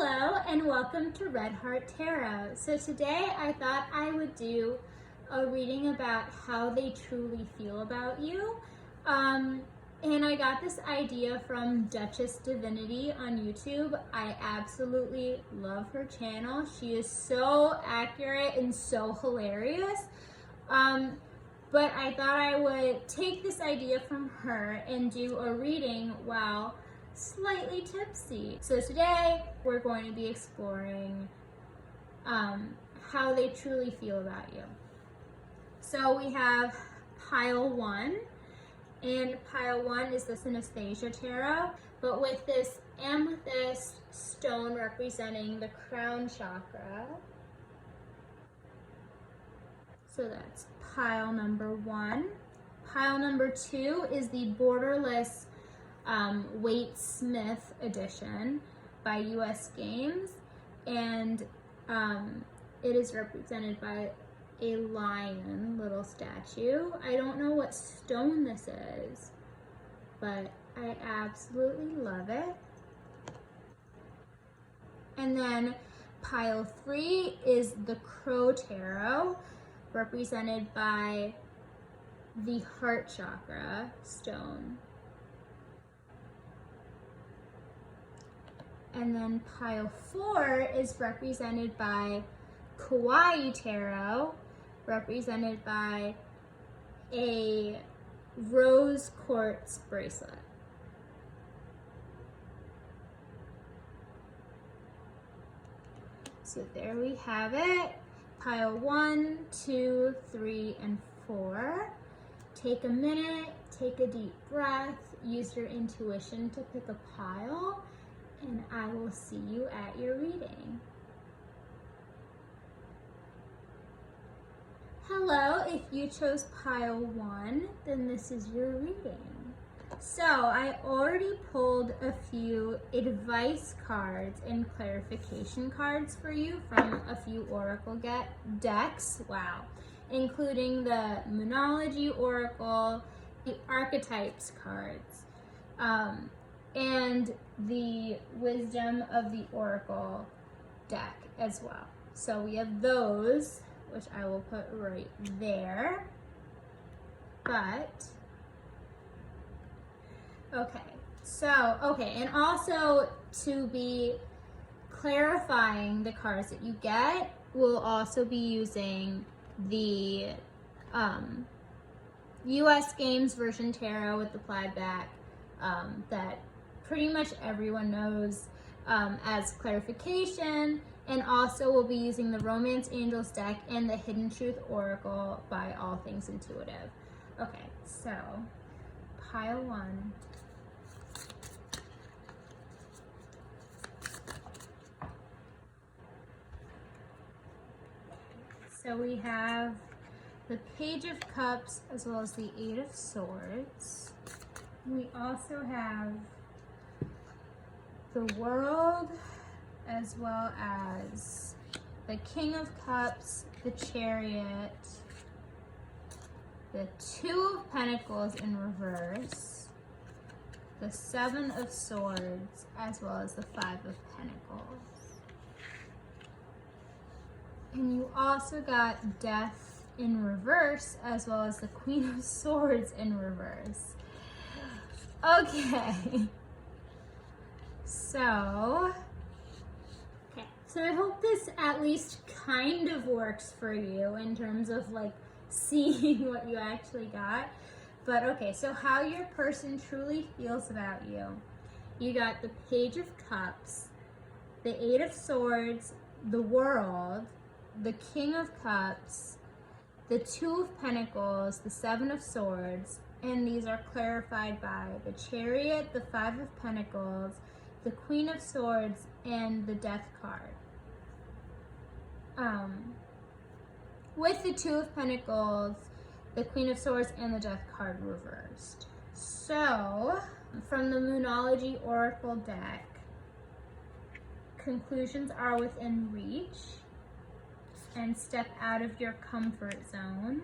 Hello and welcome to Red Heart Tarot. So today I thought I would do a reading about how they truly feel about you. And I got this idea from Duchess Divinity on YouTube. I absolutely love her channel. She is so accurate and so hilarious. But I thought I would take this idea from her and do a reading while slightly tipsy. So today we're going to be exploring how they truly feel about you. So we have pile 1, and pile 1 is the Synesthesia Tarot, but with this amethyst stone representing the crown chakra. So that's pile number 1. Pile number 2 is the Borderless Waite Smith edition by US Games, and it is represented by a lion little statue. I don't know what stone this is, but I absolutely love it. And then pile 3 is the Crow Tarot, represented by the heart chakra stone. And then pile 4 is represented by Kawaii Tarot, represented by a rose quartz bracelet. So there we have it. Pile 1, 2, 3, and 4. Take a minute, take a deep breath, use your intuition to pick a pile, and I will see you at your reading. Hello, if you chose pile 1, then this is your reading. So I already pulled a few advice cards and clarification cards for you from a few oracle decks, wow, including the Moonology Oracle, the Archetypes cards, and the Wisdom of the Oracle deck as well. So we have those, which I will put right there. But, okay, and also to be clarifying the cards that you get, we'll also be using the US Games version tarot with the plaid back that pretty much everyone knows as clarification, and also we'll be using the Romance Angels deck and the Hidden Truth Oracle by All Things Intuitive. Okay, so pile 1. So we have the Page of Cups as well as the 8 of Swords. We also have the World as well as the King of Cups, the Chariot, the 2 of Pentacles in reverse, the 7 of Swords, as well as the 5 of Pentacles. And you also got Death in reverse, as well as the Queen of Swords in reverse. Okay. So I hope this at least kind of works for you in terms of like seeing what you actually got. But okay, so how your person truly feels about you. You got the Page of Cups, the 8 of Swords, the World, the King of Cups, the 2 of Pentacles, the 7 of Swords, and these are clarified by the Chariot, the 5 of Pentacles, the Queen of Swords, and the Death card. With the 2 of Pentacles, the Queen of Swords, and the Death card reversed. So, from the Moonology Oracle deck, conclusions are within reach, and step out of your comfort zone,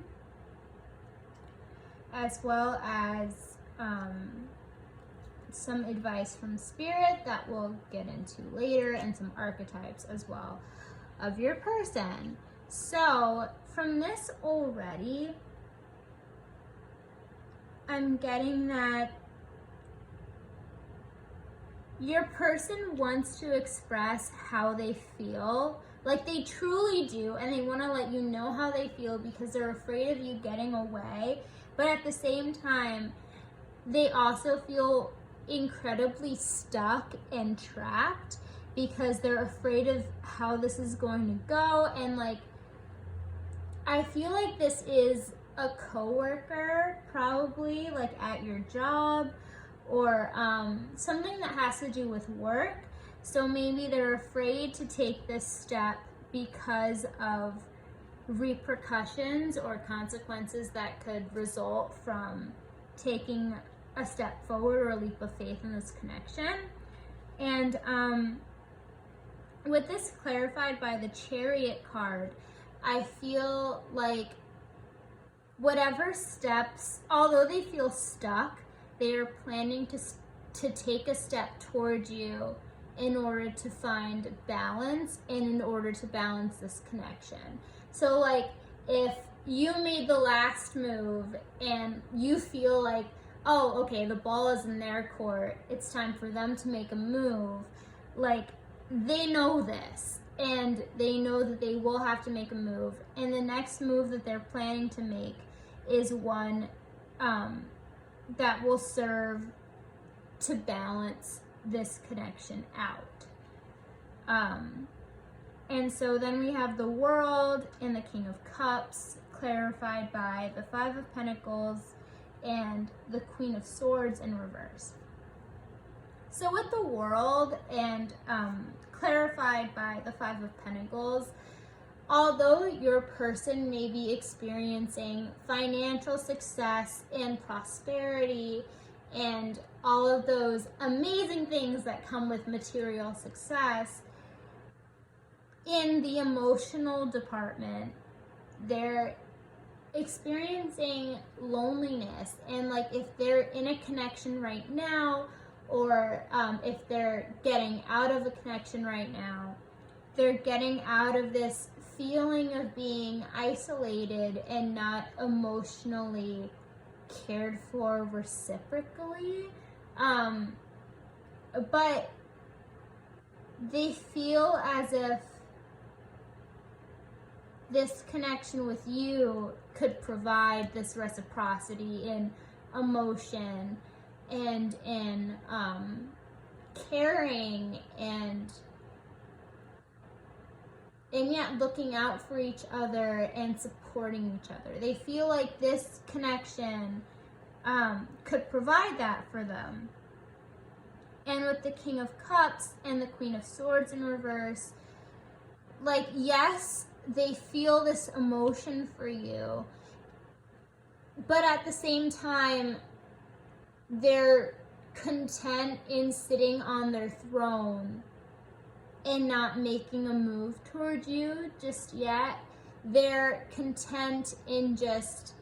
as well as some advice from spirit that we'll get into later, and some archetypes as well of your person. So from this already, I'm getting that your person wants to express how they feel, like they truly do, and they want to let you know how they feel because they're afraid of you getting away. But at the same time, they also feel incredibly stuck and trapped because they're afraid of how this is going to go. And like, I feel like this is a coworker, probably like at your job, or something that has to do with work. So maybe they're afraid to take this step because of repercussions or consequences that could result from taking a step forward or a leap of faith in this connection. And with this clarified by the Chariot card, I feel like whatever steps, although they feel stuck, they are planning to take a step towards you in order to find balance and in order to balance this connection. So like, if you made the last move and you feel like, oh, okay, the ball is in their court, it's time for them to make a move, like, they know this, and they know that they will have to make a move, and the next move that they're planning to make is one that will serve to balance this connection out. And so then we have the World and the King of Cups, clarified by the Five of Pentacles and the Queen of Swords in reverse. So with the World and clarified by the Five of Pentacles, although your person may be experiencing financial success and prosperity and all of those amazing things that come with material success, in the emotional department, they're experiencing loneliness. And like, if they're in a connection right now, or if they're getting out of a connection right now, they're getting out of this feeling of being isolated and not emotionally cared for reciprocally. But they feel as if this connection with you could provide this reciprocity in emotion and in caring and yet looking out for each other and supporting each other. They feel like this connection could provide that for them. And with the King of Cups and the Queen of Swords in reverse, like, yes, they feel this emotion for you, but at the same time, they're content in sitting on their throne and not making a move towards you just yet. They're content in just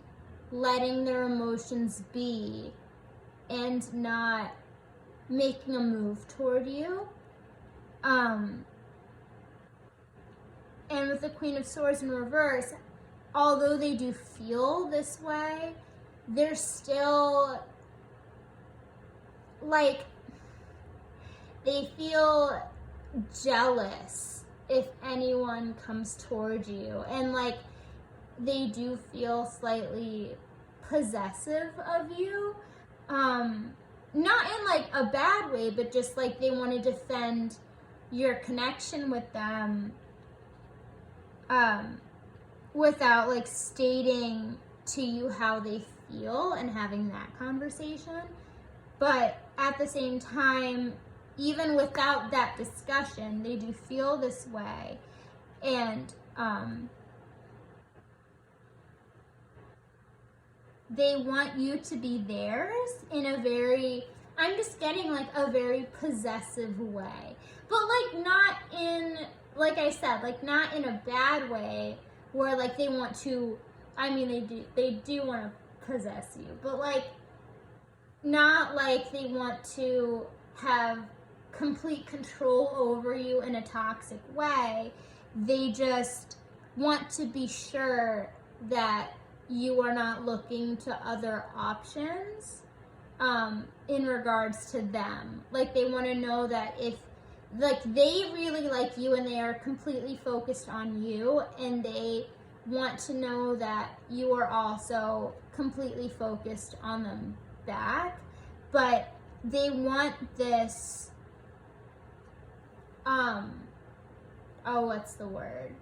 letting their emotions be and not making a move toward you. And with the Queen of Swords in reverse, although they do feel this way, they're still like, they feel jealous if anyone comes towards you, and like, they do feel slightly possessive of you, not in like a bad way, but just like they want to defend your connection with them without like stating to you how they feel and having that conversation. But at the same time, even without that discussion, they do feel this way. And they want you to be theirs in a very, I'm just getting like a very possessive way. But like, not in, like I said, like not in a bad way where like they want to, I mean, they do want to possess you, but like not like they want to have complete control over you in a toxic way. They just want to be sure that you are not looking to other options in regards to them. Like, they want to know that if, like, they really like you and they are completely focused on you, and they want to know that you are also completely focused on them back, but they want this, what's the word?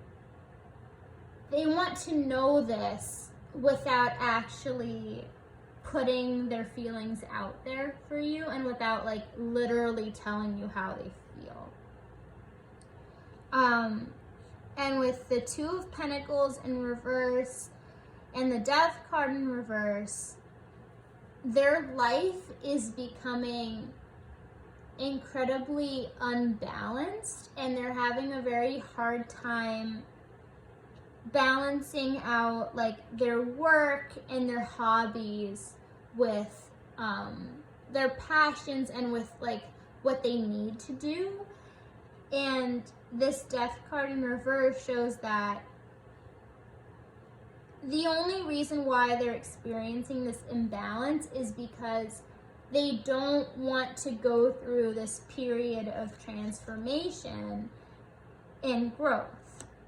They want to know this without actually putting their feelings out there for you, and without like literally telling you how they feel. And with the Two of Pentacles in reverse and the Death card in reverse, their life is becoming incredibly unbalanced, and they're having a very hard time balancing out like their work and their hobbies with their passions and with like what they need to do. And this Death card in reverse shows that the only reason why they're experiencing this imbalance is because they don't want to go through this period of transformation and growth.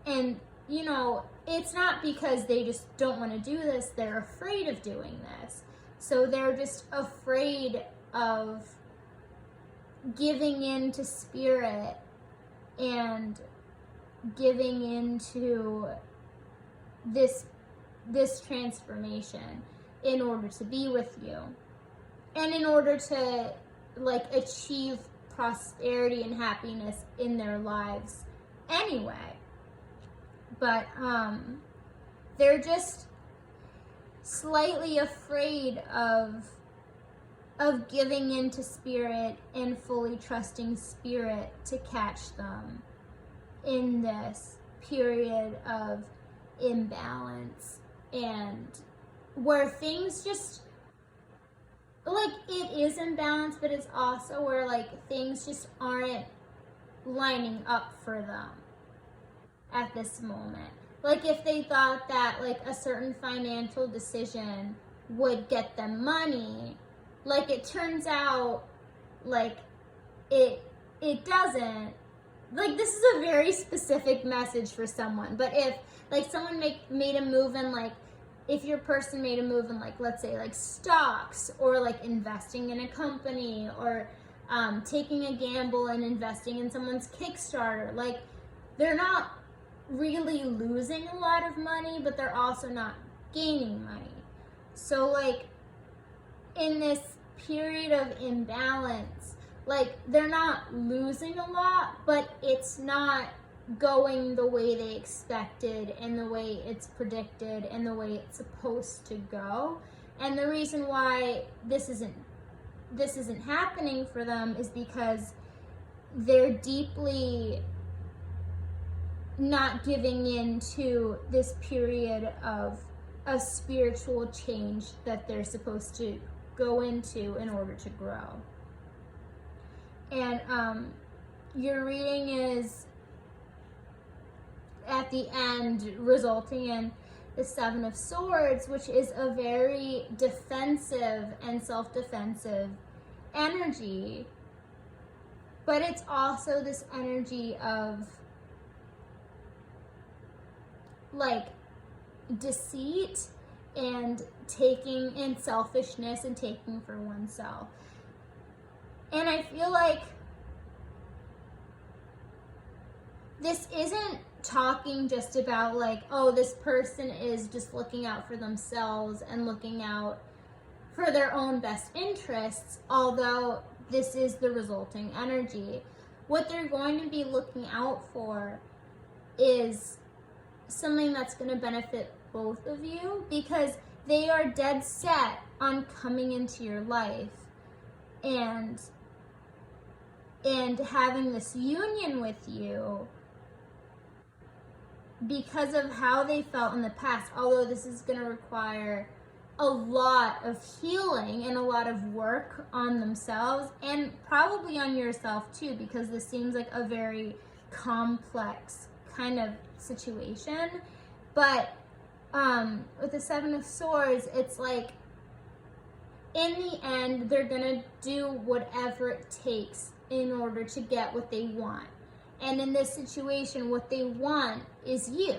And, you know, it's not because they just don't want to do this, they're afraid of doing this. So they're just afraid of giving in to spirit and giving into this transformation in order to be with you, and in order to like achieve prosperity and happiness in their lives anyway. But they're just slightly afraid of giving into spirit and fully trusting spirit to catch them in this period of imbalance, and where things just, like, it is imbalanced, but it's also where like things just aren't lining up for them at this moment. Like, if they thought that like a certain financial decision would get them money, like it turns out like it doesn't. Like, this is a very specific message for someone, but if like someone made a move in, like, if your person made a move in, like, let's say like stocks, or like investing in a company, or taking a gamble and investing in someone's Kickstarter, like, they're not really losing a lot of money, but they're also not gaining money. So like in this period of imbalance, like, they're not losing a lot, but it's not going the way they expected and the way it's predicted and the way it's supposed to go. And the reason why this isn't happening for them is because they're deeply not giving in to this period of spiritual change that they're supposed to go into in order to grow. And your reading is at the end resulting in the Seven of Swords, which is a very defensive and self-defensive energy, but it's also this energy of like deceit and taking, and selfishness and taking for oneself. And I feel like this isn't talking just about like, oh, this person is just looking out for themselves and looking out for their own best interests, although this is the resulting energy. What they're going to be looking out for is something that's going to benefit both of you, because they are dead set on coming into your life and having this union with you because of how they felt in the past, although this is going to require a lot of healing and a lot of work on themselves, and probably on yourself too, because this seems like a very complex kind of situation. But with the Seven of Swords, it's like, in the end, they're gonna do whatever it takes in order to get what they want. And in this situation, what they want is you.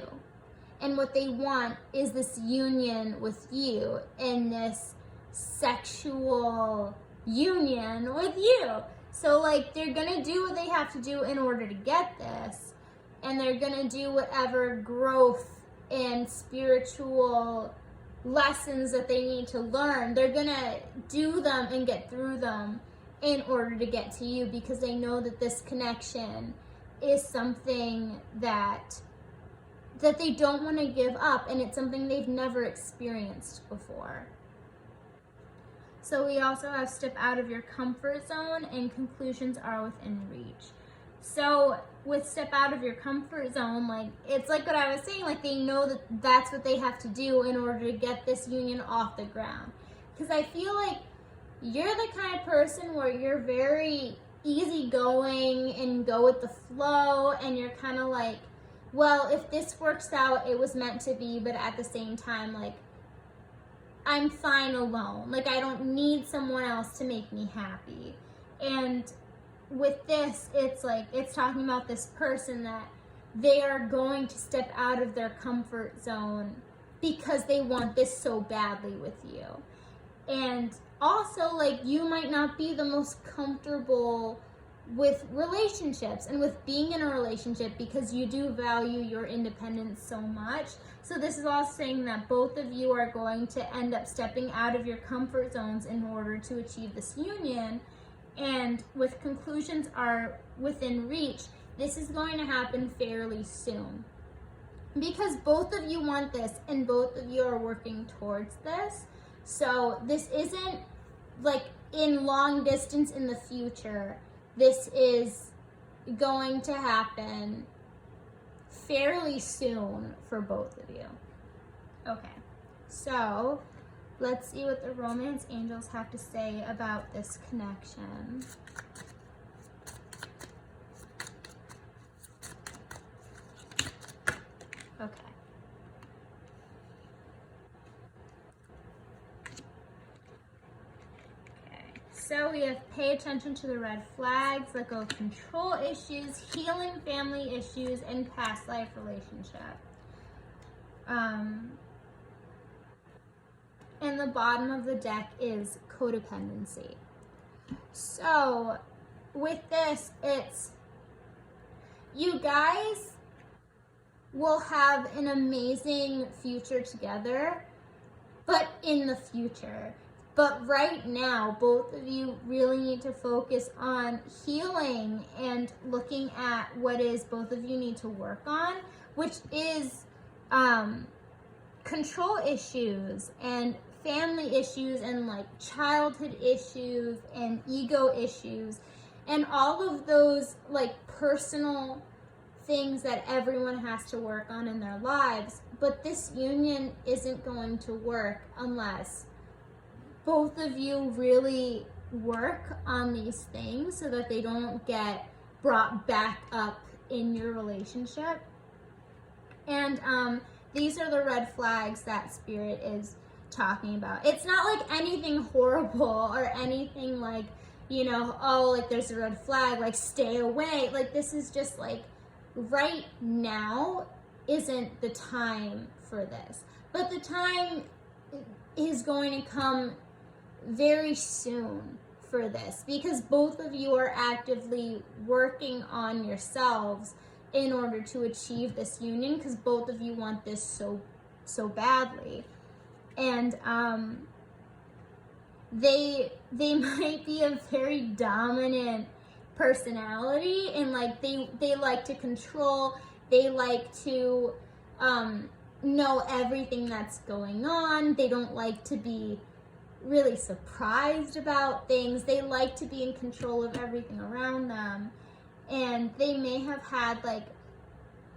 And what they want is this union with you, and this sexual union with you. So like, they're gonna do what they have to do in order to get this, and they're gonna do whatever growth and spiritual lessons that they need to learn. They're gonna do them and get through them in order to get to you, because they know that this connection is something that they don't want to give up, and it's something they've never experienced before. So we also have step out of your comfort zone, and conclusions are within reach. So with step out of your comfort zone, like, it's like what I was saying, like, they know that that's what they have to do in order to get this union off the ground. Because I feel like you're the kind of person where you're very easygoing and go with the flow, and you're kind of like, well, if this works out, it was meant to be, but at the same time, like, I'm fine alone. Like, I don't need someone else to make me happy. And with this, it's like, it's talking about this person that they are going to step out of their comfort zone because they want this so badly with you. And also, like, you might not be the most comfortable with relationships and with being in a relationship, because you do value your independence so much. So this is also saying that both of you are going to end up stepping out of your comfort zones in order to achieve this union. And with conclusions are within reach, this is going to happen fairly soon, because both of you want this and both of you are working towards this. So this isn't like in long distance in the future. This is going to happen fairly soon for both of you. Okay, so let's see what the romance angels have to say about this connection. Okay. So we have pay attention to the red flags, let go of control issues, healing family issues, and past life relationship. And the bottom of the deck is codependency. So with this, it's, you guys will have an amazing future together, but in the future. But right now, both of you really need to focus on healing and looking at what is both of you need to work on, which is control issues and family issues and like childhood issues and ego issues and all of those like personal things that everyone has to work on in their lives. But this union isn't going to work unless both of you really work on these things so that they don't get brought back up in your relationship. And these are the red flags that Spirit is talking about. It's not like anything horrible or anything like, you know, oh, like there's a red flag, like stay away. Like this is just like, right now isn't the time for this. But the time is going to come very soon for this, because both of you are actively working on yourselves in order to achieve this union, because both of you want this so badly. And they might be a very dominant personality, and like they like to control, they like to know everything that's going on. They don't like to be really surprised about things. They like to be in control of everything around them. And they may have had like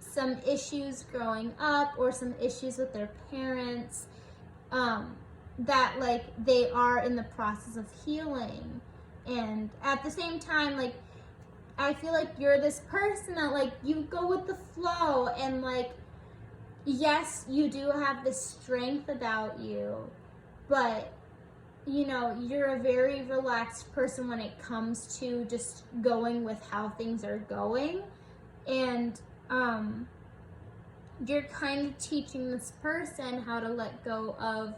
some issues growing up or some issues with their parents, that like they are in the process of healing. And at the same time, like, I feel like you're this person that like you go with the flow, and like, yes, you do have this strength about you, but you know, you're a very relaxed person when it comes to just going with how things are going. And you're kind of teaching this person how to let go of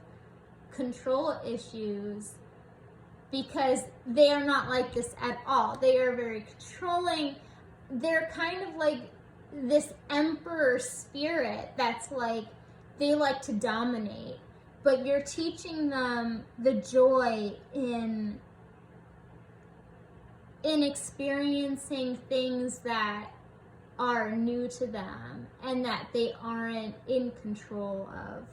control issues, because they are not like this at all. They are very controlling. They're kind of like this emperor spirit that's like, they like to dominate. But you're teaching them the joy in experiencing things that are new to them and that they aren't in control of.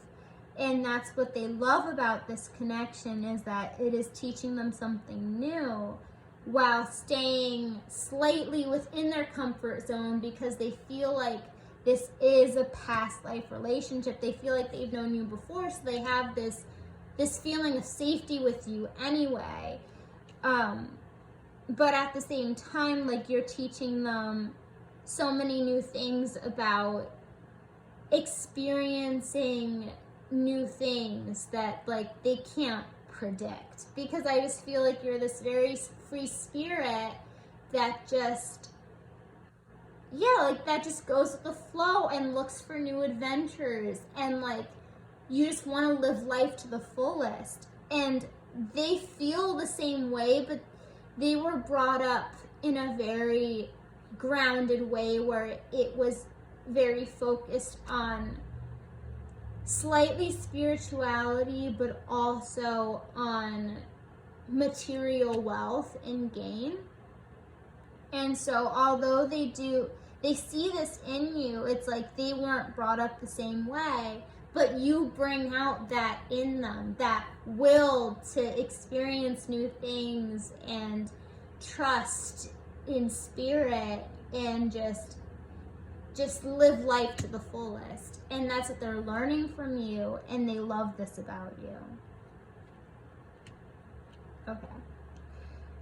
And that's what they love about this connection, is that it is teaching them something new while staying slightly within their comfort zone, because they feel like this is a past life relationship. They feel like they've known you before, so they have this feeling of safety with you anyway. But at the same time, like, you're teaching them so many new things about experiencing new things that like they can't predict, because I just feel like you're this very free spirit that just, yeah, like that just goes with the flow and looks for new adventures, and like you just want to live life to the fullest. And they feel the same way, but they were brought up in a very grounded way where it was very focused on slightly spirituality, but also on material wealth and gain. And so although they see this in you, it's like they weren't brought up the same way, but you bring out that in them, that will to experience new things and trust in spirit and just live life to the fullest. And that's what they're learning from you, and they love this about you. Okay.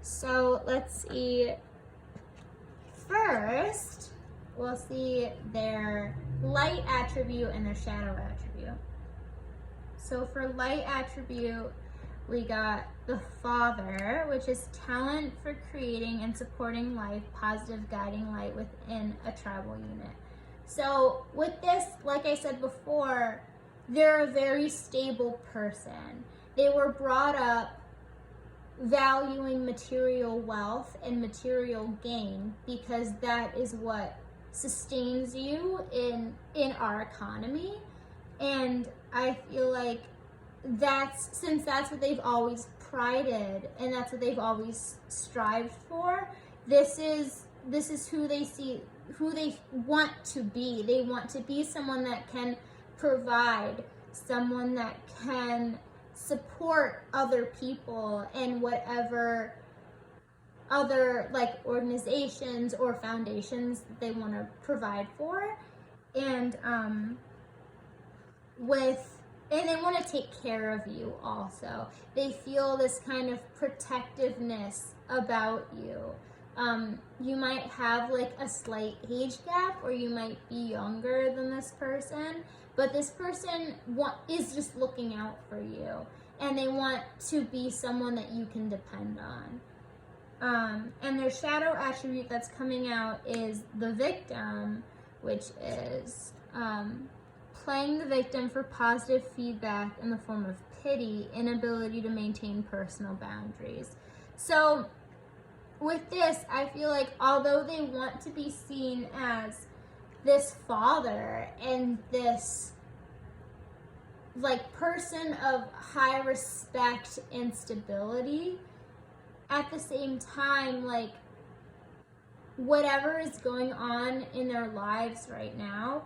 So let's see. First, we'll see their light attribute and their shadow attribute. So for light attribute, we got the Father, which is talent for creating and supporting life, positive guiding light within a tribal unit. So with this, like I said before, they're a very stable person. They were brought up valuing material wealth and material gain, because that is what sustains you in our economy. And I feel like since that's what they've always prided and that's what they've always strived for, this is who they see, who they want to be. They want to be someone that can provide, someone that can support other people and whatever other like organizations or foundations that they want to provide for. And and they want to take care of you also. They feel this kind of protectiveness about you. You might have like a slight age gap, or you might be younger than this person, but this person is just looking out for you, and they want to be someone that you can depend on. And their shadow attribute that's coming out is the victim, which is playing the victim for positive feedback in the form of pity, inability to maintain personal boundaries. So with this, I feel like although they want to be seen as this father and this like person of high respect and stability, at the same time, like whatever is going on in their lives right now,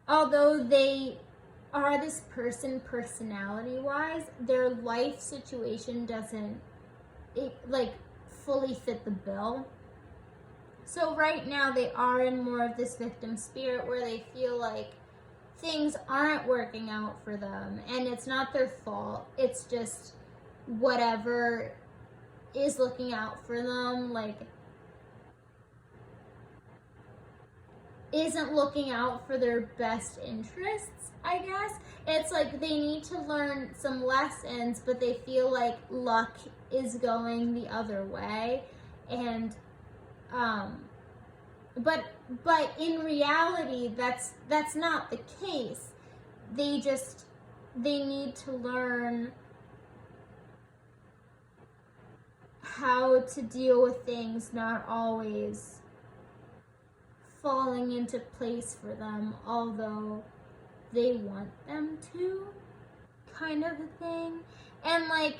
although they are this person personality-wise, their life situation doesn't fully fit the bill. So right now they are in more of this victim spirit where they feel like things aren't working out for them, and it's not their fault. It's just whatever is looking out for them, like, isn't looking out for their best interests, I guess. It's like they need to learn some lessons, but they feel like luck is going the other way. And but in reality, that's not the case. They need to learn how to deal with things not always falling into place for them, although they want them to, kind of a thing. And like,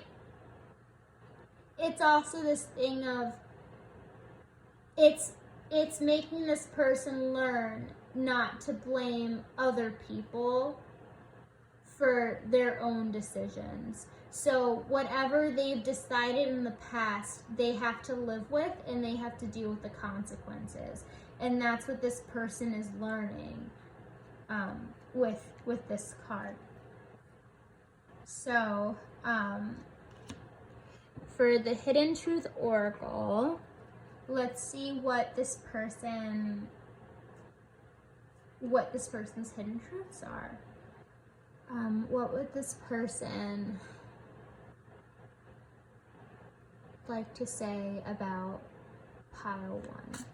it's also this thing of, it's making this person learn not to blame other people for their own decisions. So whatever they've decided in the past, they have to live with, and they have to deal with the consequences. And that's what this person is learning with this card. So for the Hidden Truth Oracle, let's see what this person's hidden truths are. What would this person like to say about pile 1?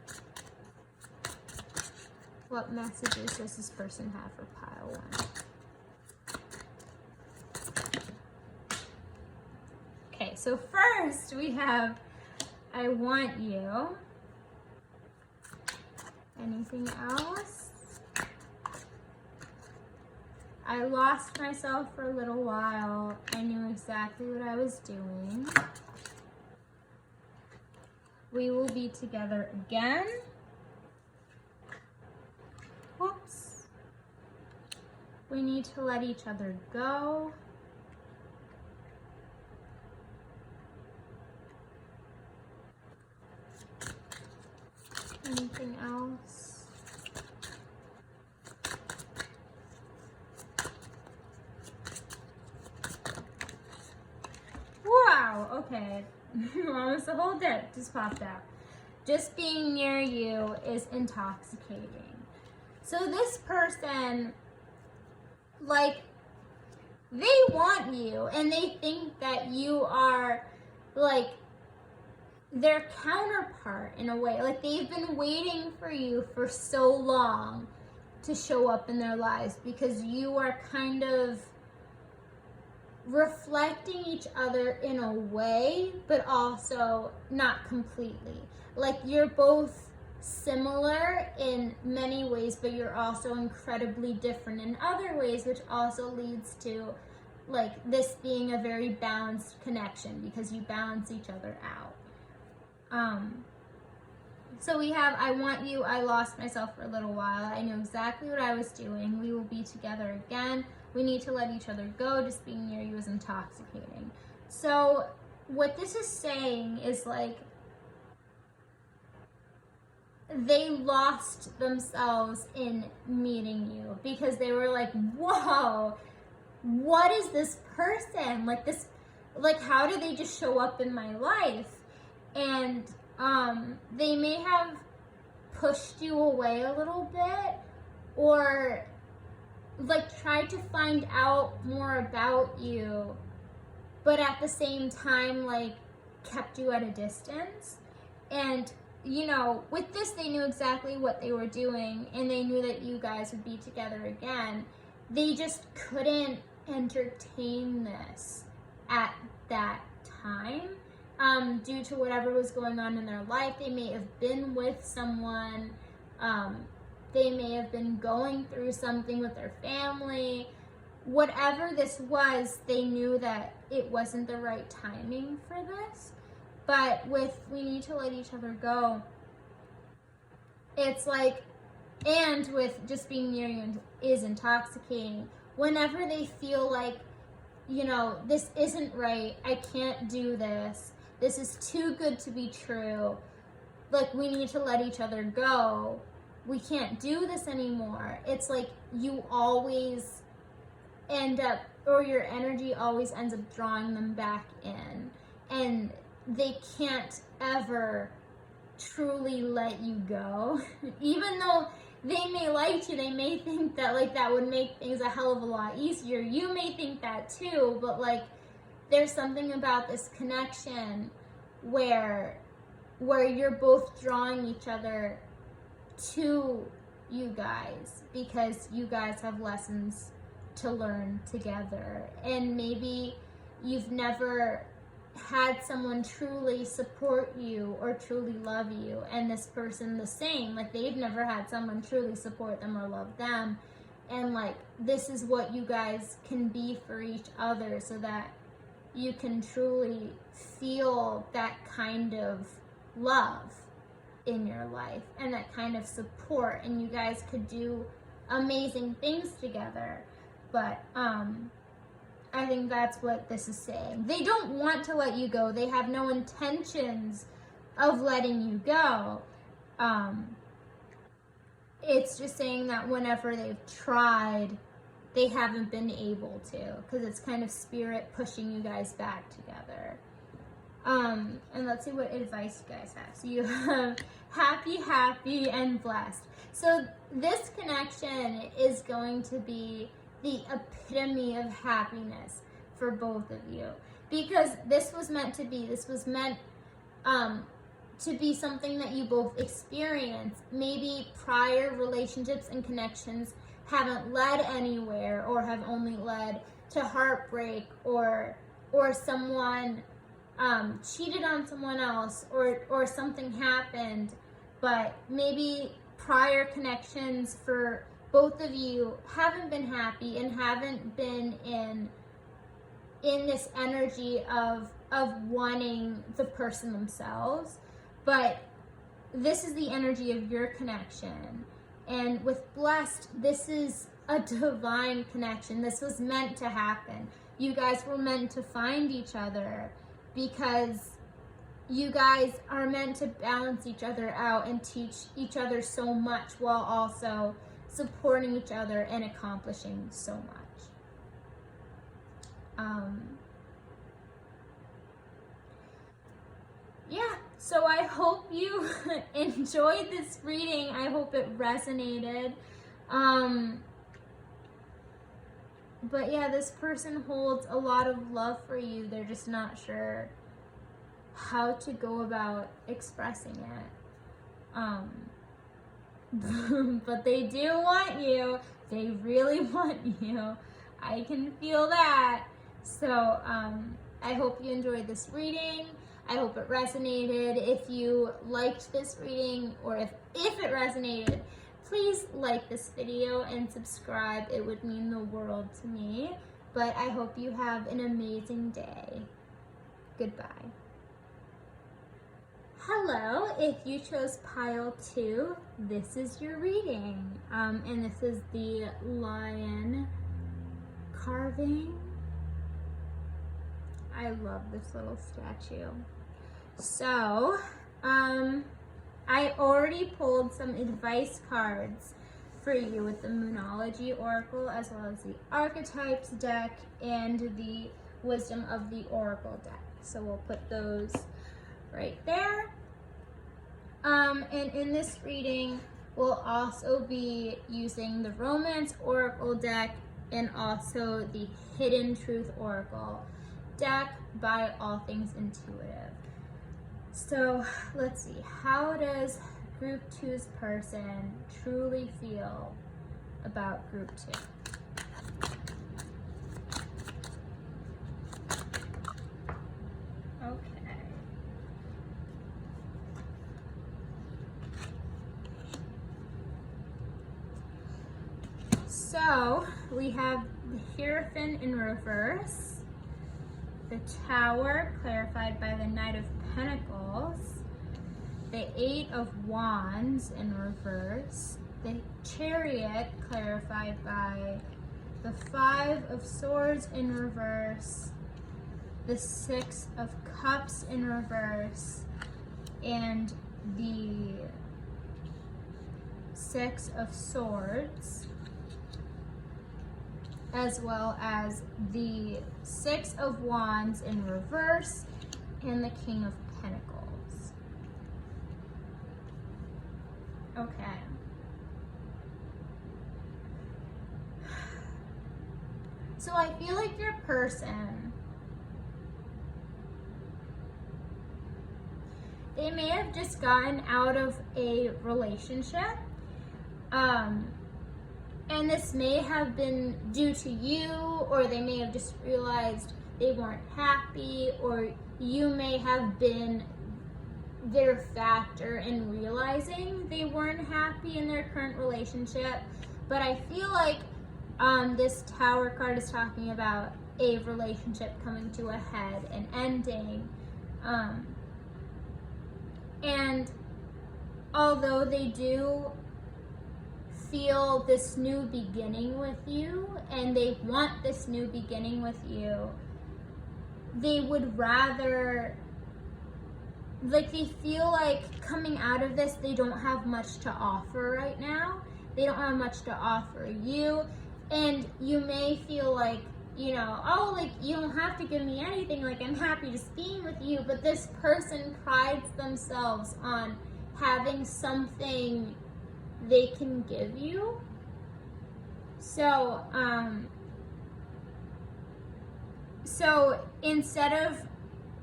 What messages does this person have for pile 1? Okay, so first we have, I want you. Anything else? I lost myself for a little while. I knew exactly what I was doing. We will be together again. Whoops. We need to let each other go. Anything else? Wow, okay. Almost the whole deck just popped out. Just being near you is intoxicating. So this person, like, they want you, and they think that you are, like, their counterpart in a way. Like, they've been waiting for you for so long to show up in their lives, because you are kind of reflecting each other in a way, but also not completely. Like, you're both similar in many ways, but you're also incredibly different in other ways, which also leads to, like, this being a very balanced connection, because you balance each other out. So we have, I want you, I lost myself for a little while. I knew exactly what I was doing. We will be together again. We need to let each other go. Just being near you is intoxicating. So what this is saying is, like, they lost themselves in meeting you, because they were like, whoa, what is this person? Like, this, like, how did they just show up in my life? And they may have pushed you away a little bit, or like tried to find out more about you, but at the same time, like, kept you at a distance. And, you know, with this, they knew exactly what they were doing, and they knew that you guys would be together again. They just couldn't entertain this at that time. Due to whatever was going on in their life. They may have been with someone, they may have been going through something with their family. Whatever this was, they knew that it wasn't the right timing for this. But with we need to let each other go, it's like, and with just being near you is intoxicating. Whenever they feel like, you know, this isn't right, I can't do this, this is too good to be true, like, we need to let each other go, we can't do this anymore. It's like you always end up, or your energy always ends up drawing them back in, and they can't ever truly let you go. Even though they may like you, they may think that like that would make things a hell of a lot easier. You may think that too, but like there's something about this connection where you're both drawing each other to you guys, because you guys have lessons to learn together, and maybe you've never had someone truly support you or truly love you, and this person the same, like they've never had someone truly support them or love them, and like this is what you guys can be for each other, so that you can truly feel that kind of love in your life and that kind of support, and you guys could do amazing things together. But I think that's what this is saying. They don't want to let you go. They have no intentions of letting you go. It's just saying that whenever they've tried, they haven't been able to, because it's kind of spirit pushing you guys back together. And let's see what advice you guys have. So you have happy, and blessed. So this connection is going to be the epitome of happiness for both of you, because this was meant to be something that you both experience. Maybe prior relationships and connections haven't led anywhere, or have only led to heartbreak, or someone cheated on someone else, or something happened. But maybe prior connections for both of you haven't been happy and haven't been in this energy of wanting the person themselves. But this is the energy of your connection. And with blessed, this is a divine connection. This was meant to happen. You guys were meant to find each other, because you guys are meant to balance each other out and teach each other so much, while also supporting each other and accomplishing so much. Yeah, so I hope you enjoyed this reading. I hope it resonated. But yeah, this person holds a lot of love for you. They're just not sure how to go about expressing it. But they do want you. They really want you. I can feel that. So I hope you enjoyed this reading. I hope it resonated. If you liked this reading, or if it resonated, please like this video and subscribe. It would mean the world to me. But I hope you have an amazing day. Goodbye. Hello, if you chose pile 2, this is your reading. And this is the lion carving. I love this little statue. So, I already pulled some advice cards for you with the Moonology Oracle, as well as the Archetypes deck and the Wisdom of the Oracle deck. So we'll put those right there. And in this reading, we'll also be using the Romance Oracle deck and also the Hidden Truth Oracle deck by All Things Intuitive. So let's see, how does Group 2's person truly feel about Group 2? Okay. So we have the Hierophant in reverse, the Tower clarified by the Knight of Pentacles, the 8 of Wands in reverse, the Chariot clarified by the 5 of Swords in reverse, the 6 of Cups in reverse, and the Six of Swords, as well as the Six of Wands in reverse and the King of Pentacles. Okay. So I feel like your person, they may have just gotten out of a relationship, and this may have been due to you, or they may have just realized they weren't happy, or you may have been their factor in realizing they weren't happy in their current relationship. But I feel like this Tower card is talking about a relationship coming to a head and ending. And although they do feel this new beginning with you, and they want this new beginning with you, they would rather, like, they feel like coming out of this, they don't have much to offer right now. They don't have much to offer you, and you may feel like, you know, oh, like, you don't have to give me anything, like, I'm happy just being with you. But this person prides themselves on having something they can give you. So, so instead of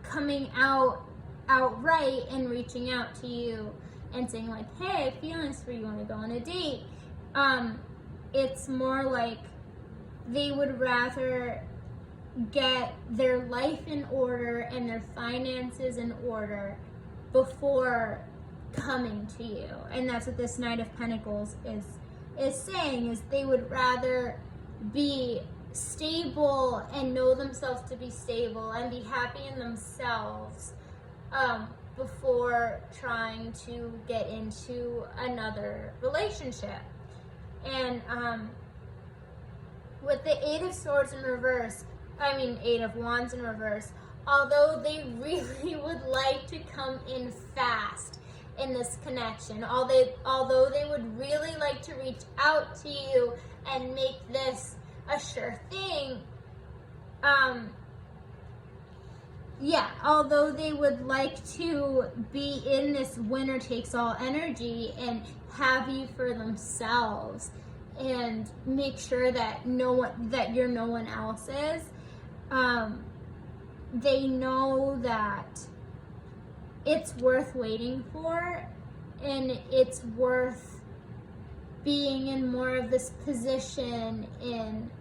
coming out outright and reaching out to you and saying like, hey, I have feelings for you, want to go on a date, it's more like they would rather get their life in order and their finances in order before coming to you. And that's what this Knight of Pentacles is saying, is they would rather be stable and know themselves to be stable and be happy in themselves before trying to get into another relationship. And with the Eight of Swords in reverse, Eight of Wands in reverse, although they really would like to come in fast in this connection, although they would really like to reach out to you and make this a sure thing, although they would like to be in this winner takes all energy and have you for themselves and make sure that you're no one else's, they know that it's worth waiting for, and it's worth being in more of this position in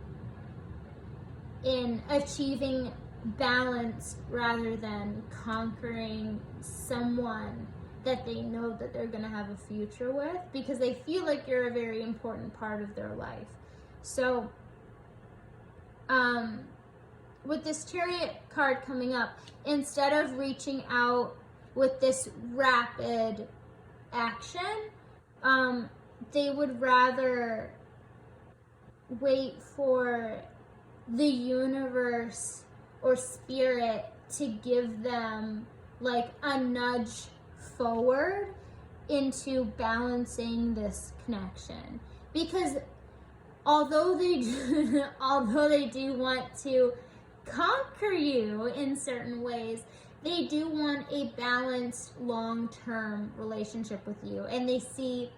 achieving balance rather than conquering someone that they know that they're going to have a future with, because they feel like you're a very important part of their life. So with this Chariot card coming up, instead of reaching out with this rapid action, they would rather wait for the universe or spirit to give them like a nudge forward into balancing this connection. Because although they do want to conquer you in certain ways, they do want a balanced long-term relationship with you, and they see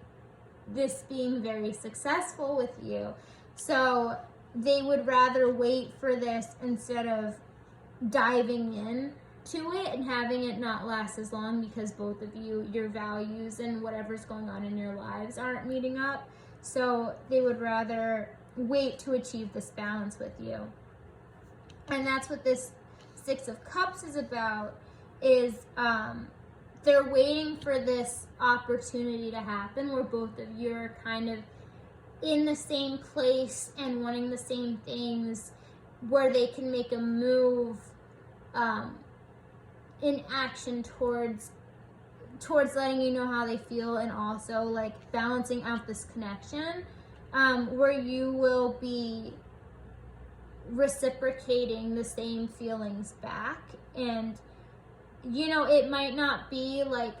this being very successful with you. So they would rather wait for this instead of diving in to it and having it not last as long, because both of you, your values and whatever's going on in your lives aren't meeting up. So they would rather wait to achieve this balance with you. And that's what this Six of Cups is about, is they're waiting for this opportunity to happen where both of you are kind of in the same place and wanting the same things, where they can make a move in action towards letting you know how they feel, and also like balancing out this connection, where you will be reciprocating the same feelings back. And you know, it might not be like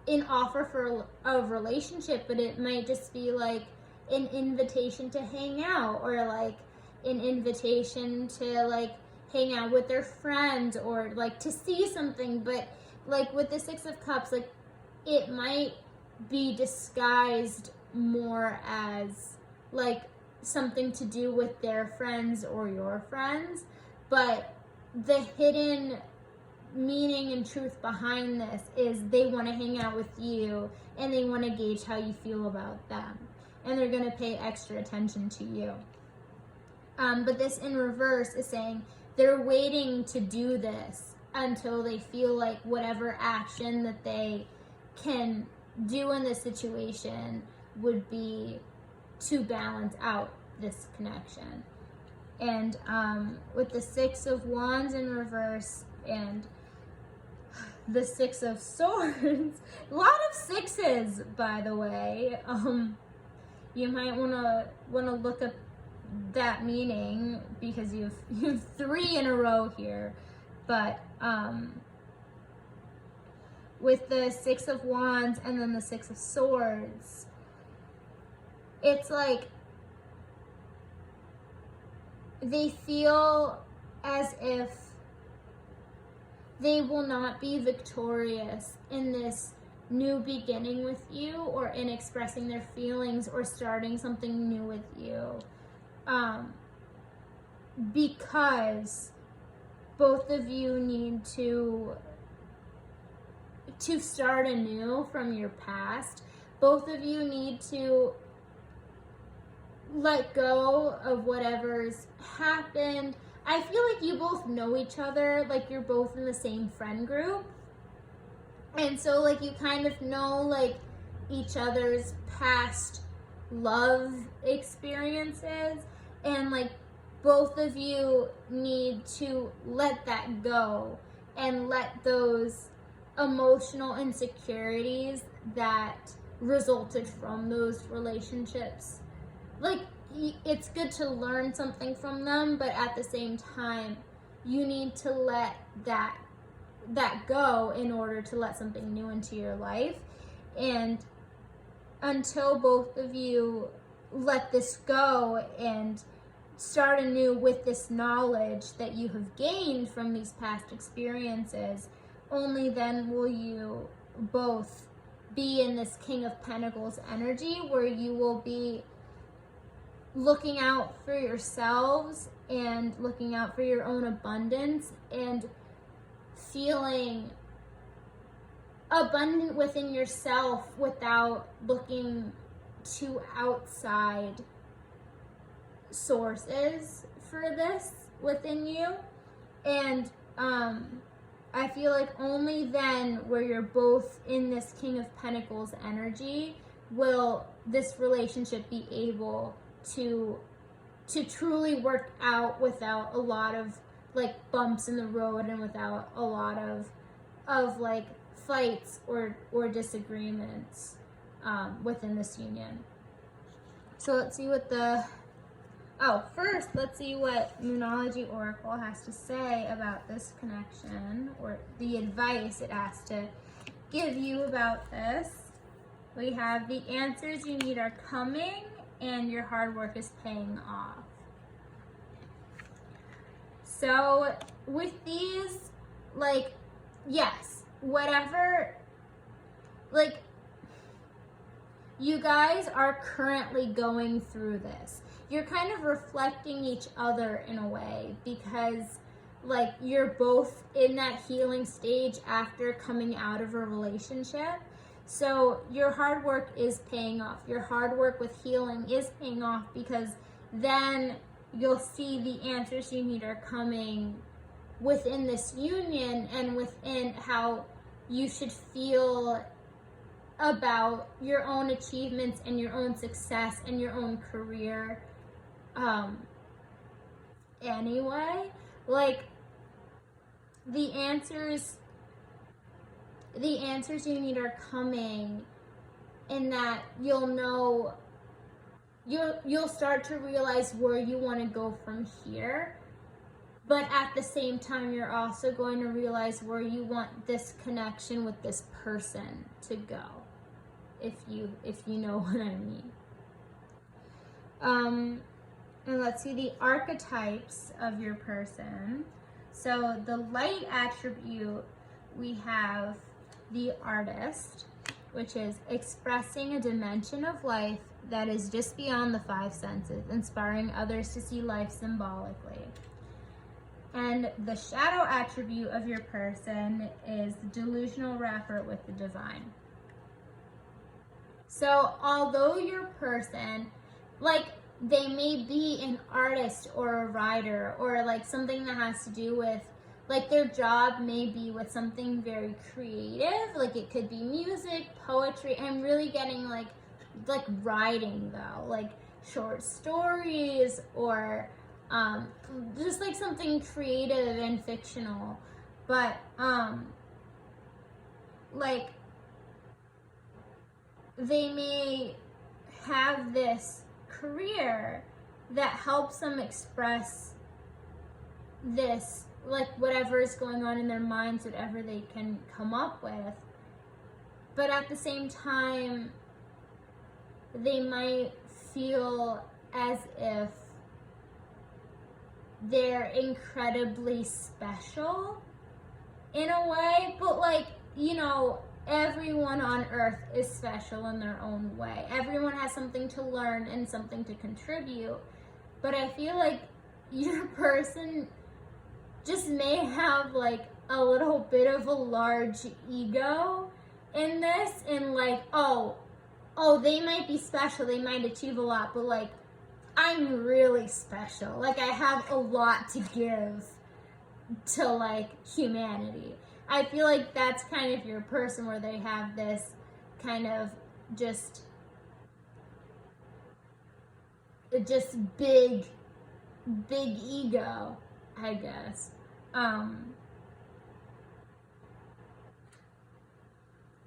an offer for a relationship, but it might just be like an invitation to hang out, or like an invitation to like hang out with their friends, or like to see something. But like with the Six of Cups, like it might be disguised more as like something to do with their friends or your friends, but the hidden meaning and truth behind this is they want to hang out with you and they want to gauge how you feel about them, and they're going to pay extra attention to you. But this in reverse is saying they're waiting to do this until they feel like whatever action that they can do in this situation would be to balance out this connection. And with the Six of Wands in reverse and the Six of Swords, a lot of sixes, by the way. You might want to look up that meaning, because you have 3 in a row here. But with the Six of Wands and then the Six of Swords, it's like they feel as if they will not be victorious in this new beginning with you, or in expressing their feelings or starting something new with you, because both of you need to start anew from your past. Both of you need to let go of whatever's happened. I feel like you both know each other, like you're both in the same friend group. And so like you kind of know like each other's past love experiences, and like both of you need to let that go and let those emotional insecurities that resulted from those relationships, like it's good to learn something from them, but at the same time you need to let that go in order to let something new into your life. And until both of you let this go and start anew with this knowledge that you have gained from these past experiences, only then will you both be in this King of Pentacles energy, where you will be looking out for yourselves and looking out for your own abundance and feeling abundant within yourself without looking to outside sources for this within you. And I feel like only then, where you're both in this King of Pentacles energy, will this relationship be able to truly work out without a lot of like bumps in the road, and without a lot of like fights or disagreements within this union. So let's see what first let's see what Moonology Oracle has to say about this connection, or the advice it has to give you about this. We have the answers you need are coming, and your hard work is paying off. So with these, like, yes, whatever, like, you guys are currently going through this. You're kind of reflecting each other in a way, because like you're both in that healing stage after coming out of a relationship. So your hard work is paying off. Your hard work with healing is paying off, because then you'll see the answers you need are coming within this union, and within how you should feel about your own achievements and your own success and your own career. Anyway, like the answers you need are coming, in that you'll know, you'll start to realize where you want to go from here. but at the same time, you're also going to realize where you want this connection with this person to go, if you know what I mean. And let's see the archetypes of your person. So the light attribute, we have the artist, which is expressing a dimension of life that is just beyond the five senses, inspiring others to see life symbolically. And the shadow attribute of your person is delusional rapper with the divine. So although your person, like, they may be an artist or a writer, or like something that has to do with, like, their job may be with something very creative, like it could be music, poetry. I'm really getting like writing though, like short stories, or just like something creative and fictional. But like they may have this career that helps them express this, like whatever is going on in their minds, whatever they can come up with. But at the same time, they might feel as if they're incredibly special in a way, but like, you know, everyone on earth is special in their own way. Everyone has something to learn and something to contribute. But I feel like your person just may have like a little bit of a large ego in this, and like, oh, they might be special, they might achieve a lot, but like, I'm really special. Like, I have a lot to give to like humanity. I feel like that's kind of your person, where they have this kind of just big ego, I guess. And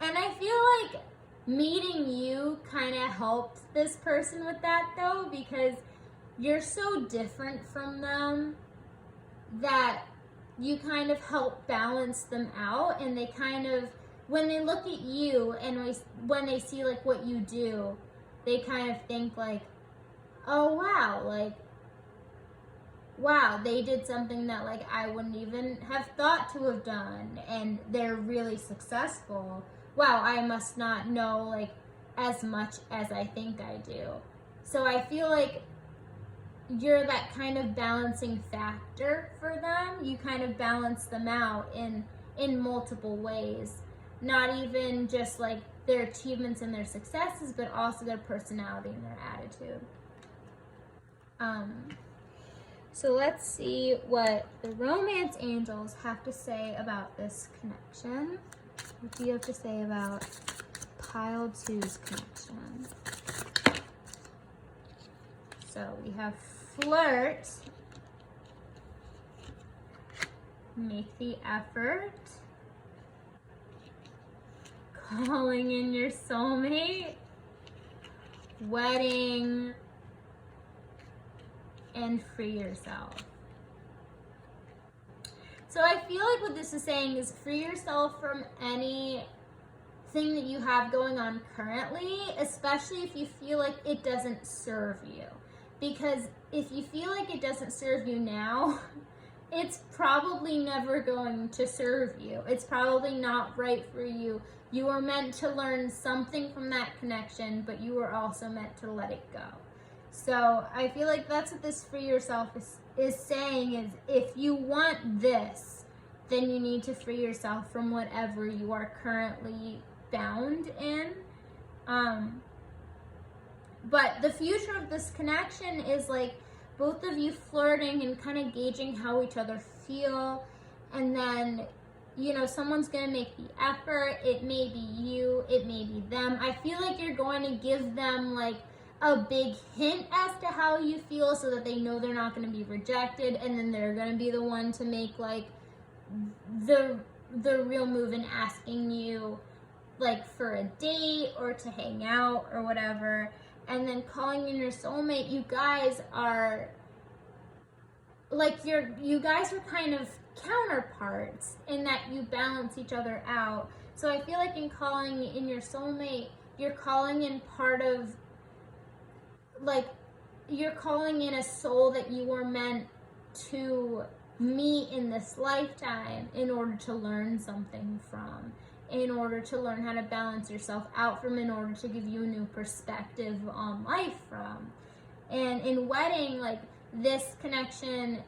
I feel like meeting you kind of helped this person with that though, because you're so different from them that you kind of help balance them out, and they kind of, when they look at you and when they see like what you do, they kind of think like, oh wow, like, wow, they did something that like I wouldn't even have thought to have done, and they're really successful. Wow, I must not know like as much as I think I do. So I feel like you're that kind of balancing factor for them. You kind of balance them out in multiple ways, not even just like their achievements and their successes, but also their personality and their attitude. So let's see what the romance angels have to say about this connection. What do you have to say about pile 2's connection? So we have flirt, make the effort, calling in your soulmate, wedding, and free yourself. So I feel like what this is saying is free yourself from anything that you have going on currently, especially if you feel like it doesn't serve you. Because if you feel like it doesn't serve you now, it's probably never going to serve you. It's probably not right for you. You were meant to learn something from that connection, but you were also meant to let it go. So I feel like that's what this free yourself is saying, is if you want this, then you need to free yourself from whatever you are currently bound in. But the future of this connection is like both of you flirting and kind of gauging how each other feel. And then, you know, someone's going to make the effort. It may be you, it may be them. I feel like you're going to give them like a big hint as to how you feel, so that they know they're not going to be rejected, and then they're going to be the one to make like the real move in asking you like for a date or to hang out or whatever. And then calling in your soulmate, you guys are like you guys are kind of counterparts in that you balance each other out. So I feel like in calling in your soulmate, you're calling in part of, like, you're calling in a soul that you were meant to meet in this lifetime in order to learn something from, in order to learn how to balance yourself out from, in order to give you a new perspective on life from. And in wedding, like, this connection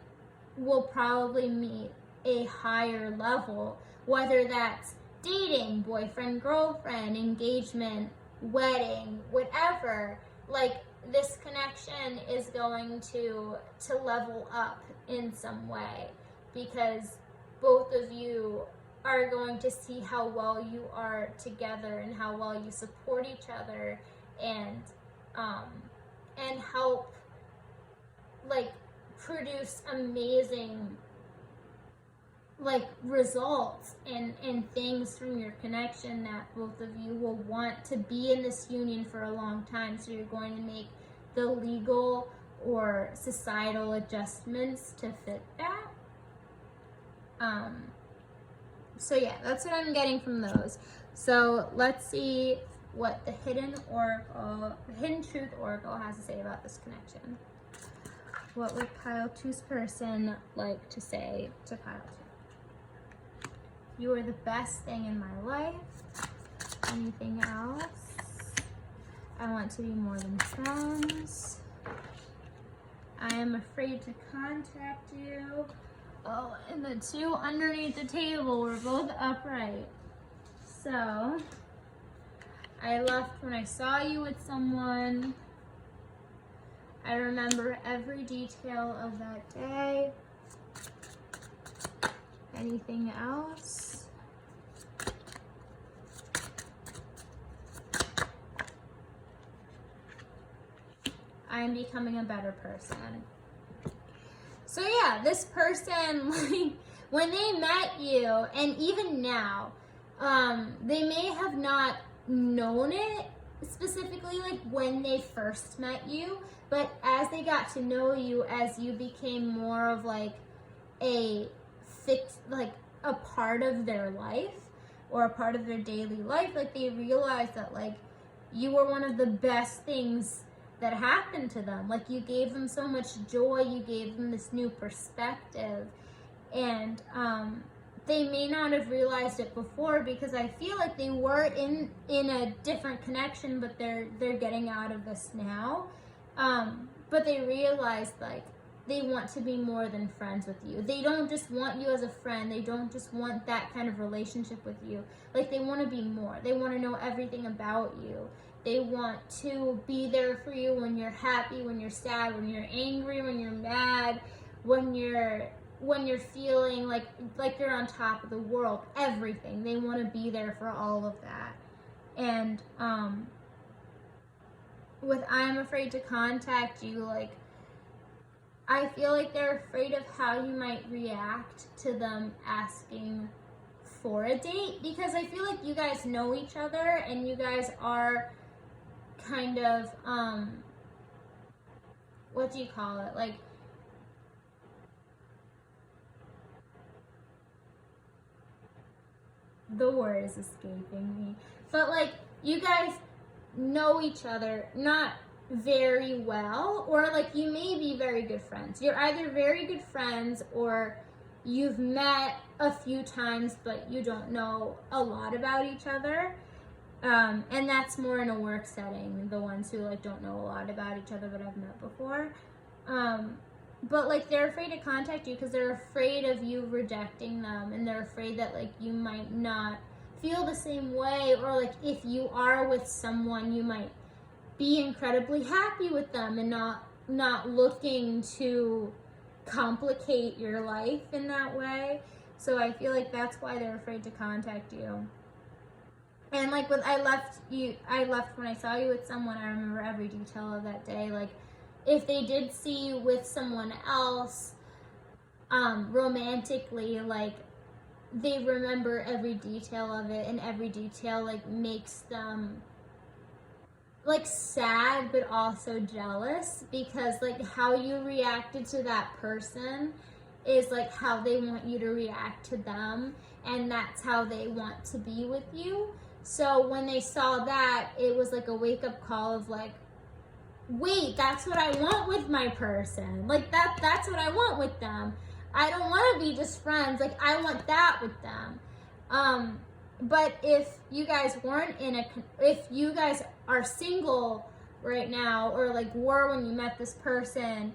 will probably meet a higher level, whether that's dating, boyfriend, girlfriend, engagement, wedding, whatever. Like, this connection is going to level up in some way, because both of you are going to see how well you are together and how well you support each other, and help, like, produce amazing, like, results and things from your connection that both of you will want to be in this union for a long time. So you're going to make the legal or societal adjustments to fit that. So yeah, that's what I'm getting from those. So let's see what the Hidden Truth Oracle has to say about this connection. What would pile 2's person like to say to pile 2? You are the best thing in my life. Anything else? I want to be more than friends. I am afraid to contact you. Oh, and the 2 underneath the table were both upright. So, I left when I saw you with someone. I remember every detail of that day. Anything else? I'm becoming a better person. So yeah, this person, like, when they met you, and even now, they may have not known it specifically, like, when they first met you, but as they got to know you, as you became more of, like, a part of their life, or a part of their daily life, like, they realized that, like, you were one of the best things that happened to them. Like, you gave them so much joy, you gave them this new perspective, and they may not have realized it before, because I feel like they were in a different connection, but they're getting out of this now. But they realized, like, they want to be more than friends with you. They don't just want you as a friend. They don't just want that kind of relationship with you. Like, they want to be more. They want to know everything about you. They want to be there for you when you're happy, when you're sad, when you're angry, when you're mad, when you're feeling like you're on top of the world. Everything. They want to be there for all of that. And with I'm afraid to contact you, like, I feel like they're afraid of how you might react to them asking for a date, because I feel like you guys know each other, and you guys are kind of, what do you call it? Like, the word is escaping me. But, like, you guys know each other, not very well, or, like, you may be very good friends. You're either very good friends, or you've met a few times, but you don't know a lot about each other. And that's more in a work setting, the ones who, like, don't know a lot about each other but I've met before. But, like, they're afraid to contact you because they're afraid of you rejecting them, and they're afraid that, like, you might not feel the same way, or, like, if you are with someone, you might be incredibly happy with them and not looking to complicate your life in that way. So I feel like that's why they're afraid to contact you. And, like, I left when I saw you with someone, I remember every detail of that day. Like, if they did see you with someone else, romantically, like, they remember every detail of it, and every detail, like, makes them, like sad but also jealous, because like how you reacted to that person is like how they want you to react to them, and that's how they want to be with you. So when they saw that, it was like a wake-up call of like, wait, that's what I want with my person. Like that's what I want with them. I don't want to be just friends. Like I want that with them. But if you guys weren't if you guys are single right now, or like were when you met this person,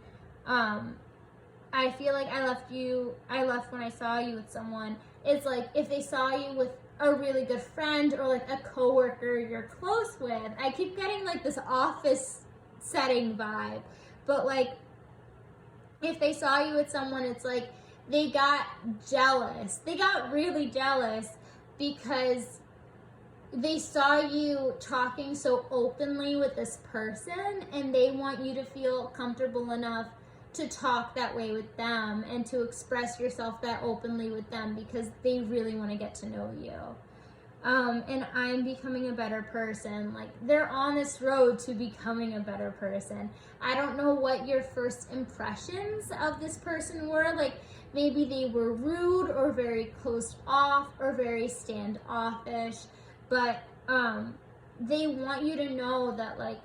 I feel like I left when I saw you with someone. It's like if they saw you with a really good friend or like a coworker you're close with. I keep getting like this office setting vibe, but like if they saw you with someone, it's like they got jealous. They got really jealous because they saw you talking so openly with this person, and they want you to feel comfortable enough to talk that way with them and to express yourself that openly with them, because they really want to get to know you. And I'm becoming a better person. Like, they're on this road to becoming a better person. I don't know what your first impressions of this person were. Like, maybe they were rude or very closed off or very standoffish, but they want you to know that, like,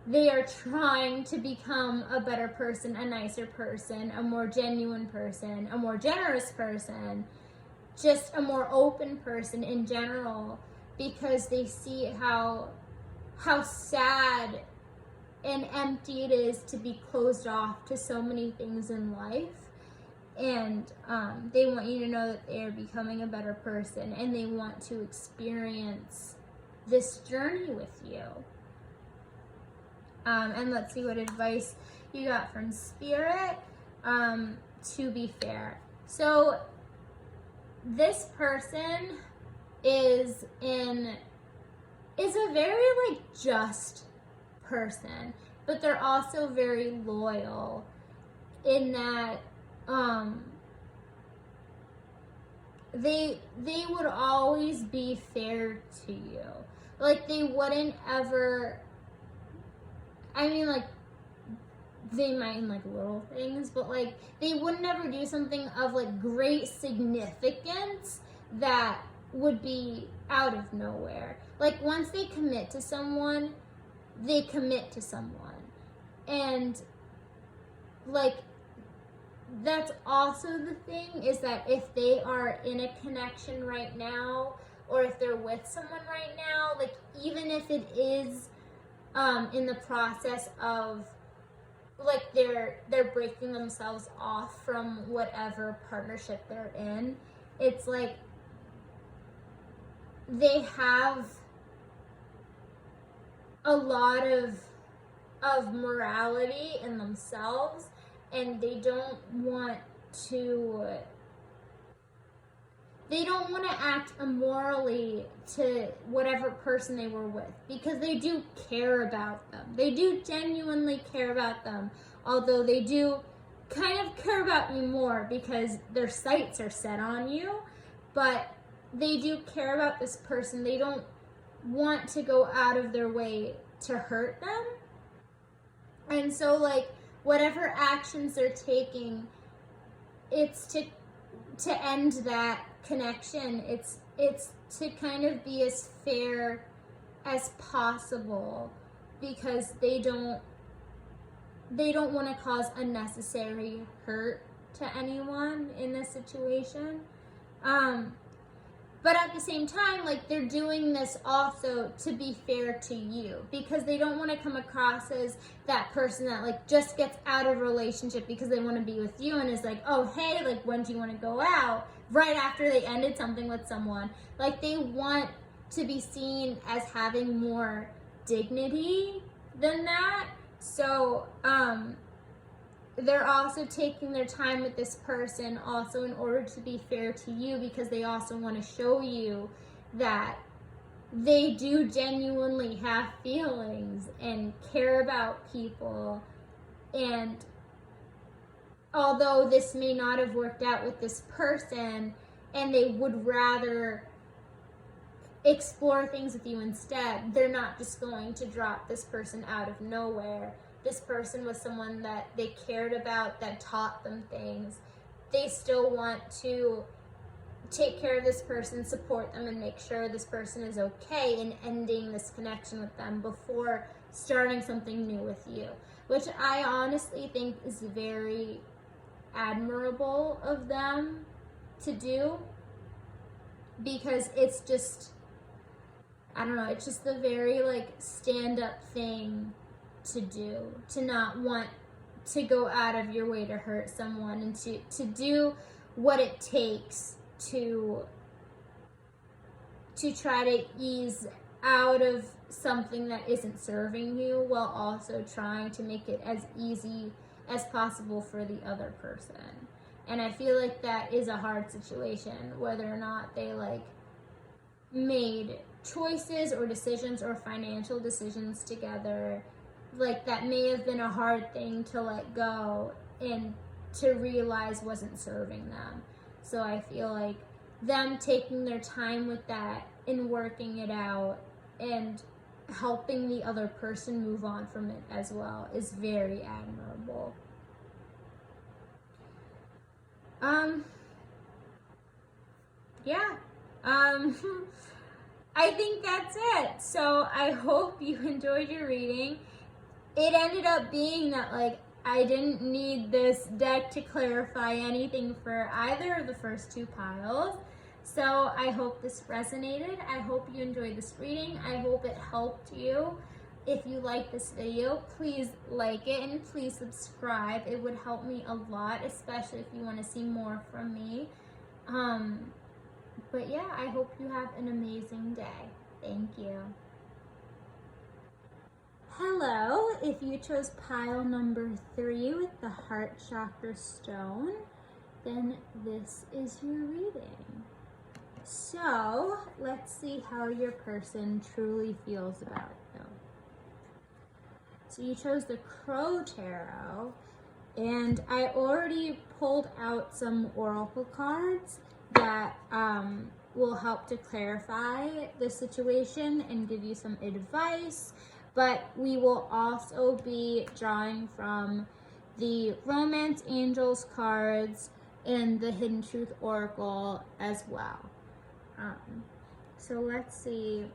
they are trying to become a better person, a nicer person, a more genuine person, a more generous person, just a more open person in general, because they see how sad and empty it is to be closed off to so many things in life. And they want you to know that they are becoming a better person, and they want to experience this journey with you. And let's see what advice you got from Spirit. To be fair, so this person is a very like just person, but they're also very loyal in that they would always be fair to you. Like, they wouldn't ever, I mean, like, they mind like little things, but like they would never do something of like great significance that would be out of nowhere. Like, once they commit to someone, they commit to someone. And like, that's also the thing, is that if they are in a connection right now, or if they're with someone right now, like, even if it is in the process of like they're breaking themselves off from whatever partnership they're in, it's like they have a lot of morality in themselves, and they don't want to act immorally to whatever person they were with, because they do care about them. They do genuinely care about them, although they do kind of care about you more because their sights are set on you, but they do care about this person. They don't want to go out of their way to hurt them. And so, like, whatever actions they're taking, it's to end that connection. It's to kind of be as fair as possible, because they don't want to cause unnecessary hurt to anyone in this situation. But at the same time, like, they're doing this also to be fair to you, because they don't want to come across as that person that, like, just gets out of a relationship because they want to be with you and is like, oh, hey, like, when do you want to go out? Right after they ended something with someone. Like, they want to be seen as having more dignity than that. So, they're also taking their time with this person also in order to be fair to you, because they also want to show you that they do genuinely have feelings and care about people. And although this may not have worked out with this person, and they would rather explore things with you instead. They're not just going to drop this person out of nowhere. This person was someone that they cared about, that taught them things. They still want to take care of this person, support them, and make sure this person is okay in ending this connection with them before starting something new with you, which I honestly think is very admirable of them to do, because it's just, I don't know, it's just the very like stand-up thing to do, to not want to go out of your way to hurt someone, and to do what it takes to try to ease out of something that isn't serving you, while also trying to make it as easy as possible for the other person. And I feel like that is a hard situation, whether or not they like made choices or decisions or financial decisions together. Like, that may have been a hard thing to let go and to realize wasn't serving them. So I feel like them taking their time with that and working it out and helping the other person move on from it as well is very admirable. Yeah. I think that's it. So I hope you enjoyed your reading. It ended up being that, like, I didn't need this deck to clarify anything for either of the first two piles. So I hope this resonated. I hope you enjoyed this reading. I hope it helped you. If you like this video, please like it and please subscribe. It would help me a lot, especially if you want to see more from me. But yeah, I hope you have an amazing day. Thank you. Hello, if you chose pile number 3 with the heart chakra stone, then this is your reading. So let's see how your person truly feels about you. So you chose the Crow Tarot, and I already pulled out some oracle cards that will help to clarify the situation and give you some advice. But we will also be drawing from the Romance Angels cards and the Hidden Truth Oracle as well. So let's see,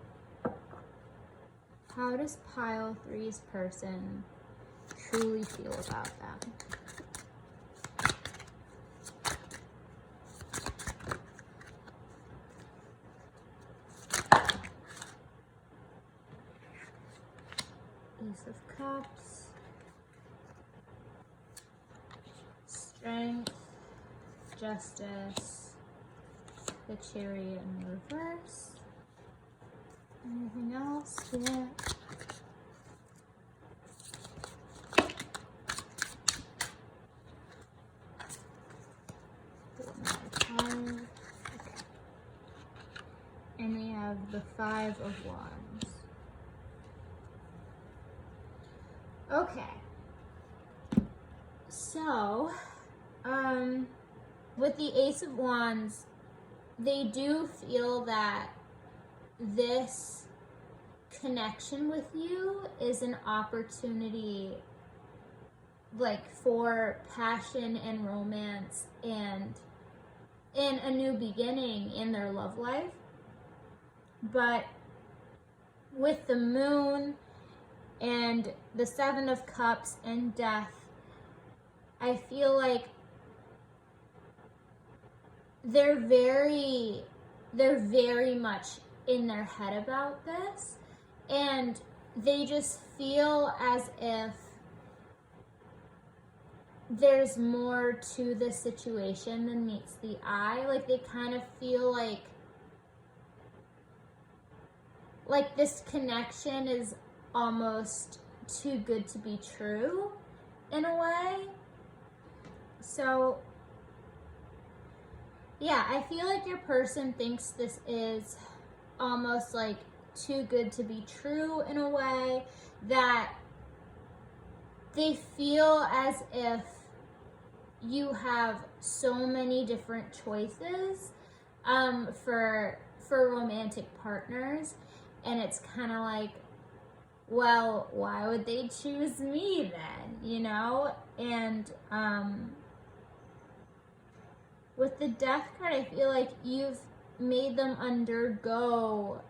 how does pile 3's person truly feel about them? Ace of Cups, Strength, Justice, the Chariot in reverse. Anything else? Yeah. Okay. And we have the 5 of Wands. Okay. So, with the Ace of Wands, they do feel that this connection with you is an opportunity, like, for passion and romance and a new beginning in their love life. But with the Moon and the 7 of Cups and Death, I feel like they're very much in their head about this, and they just feel as if there's more to this situation than meets the eye. Like, they kind of feel like this connection is almost too good to be true in a way. So yeah, I feel like your person thinks this is almost like too good to be true in a way, that they feel as if you have so many different choices for romantic partners, and it's kind of like, well, why would they choose me then, you know? And with the Death card, I feel like you've made them undergo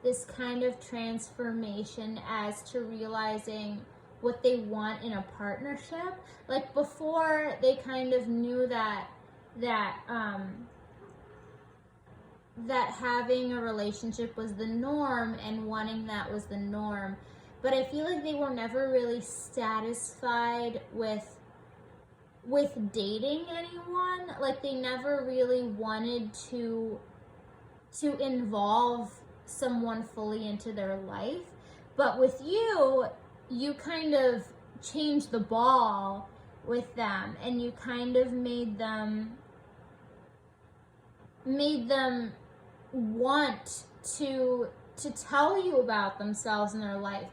this kind of transformation as to realizing what they want in a partnership. Like before, they kind of knew that having a relationship was the norm and wanting that was the norm. But I feel like they were never really satisfied with dating anyone. Like they never really wanted to involve someone fully into their life. But with you, you kind of changed the ball with them, and you kind of made them want to tell you about themselves and their life.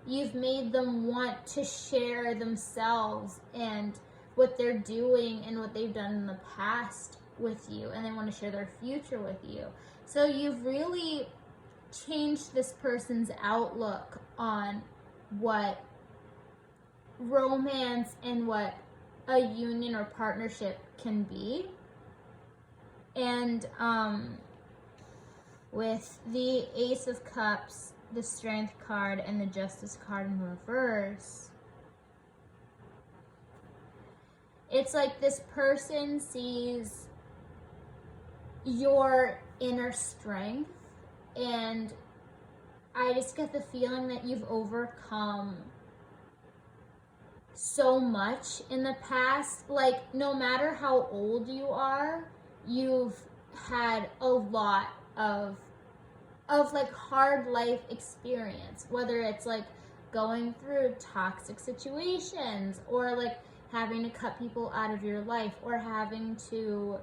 You've made them want to share themselves and what they're doing and what they've done in the past with you, and they want to share their future with you. So you've really changed this person's outlook on what romance and what a union or partnership can be. And with the Ace of Cups, the Strength card, and the Justice card in reverse, it's like this person sees your inner strength, and I just get the feeling that you've overcome so much in the past. Like, no matter how old you are, you've had a lot of like hard life experience, whether it's like going through toxic situations, or like having to cut people out of your life, or having to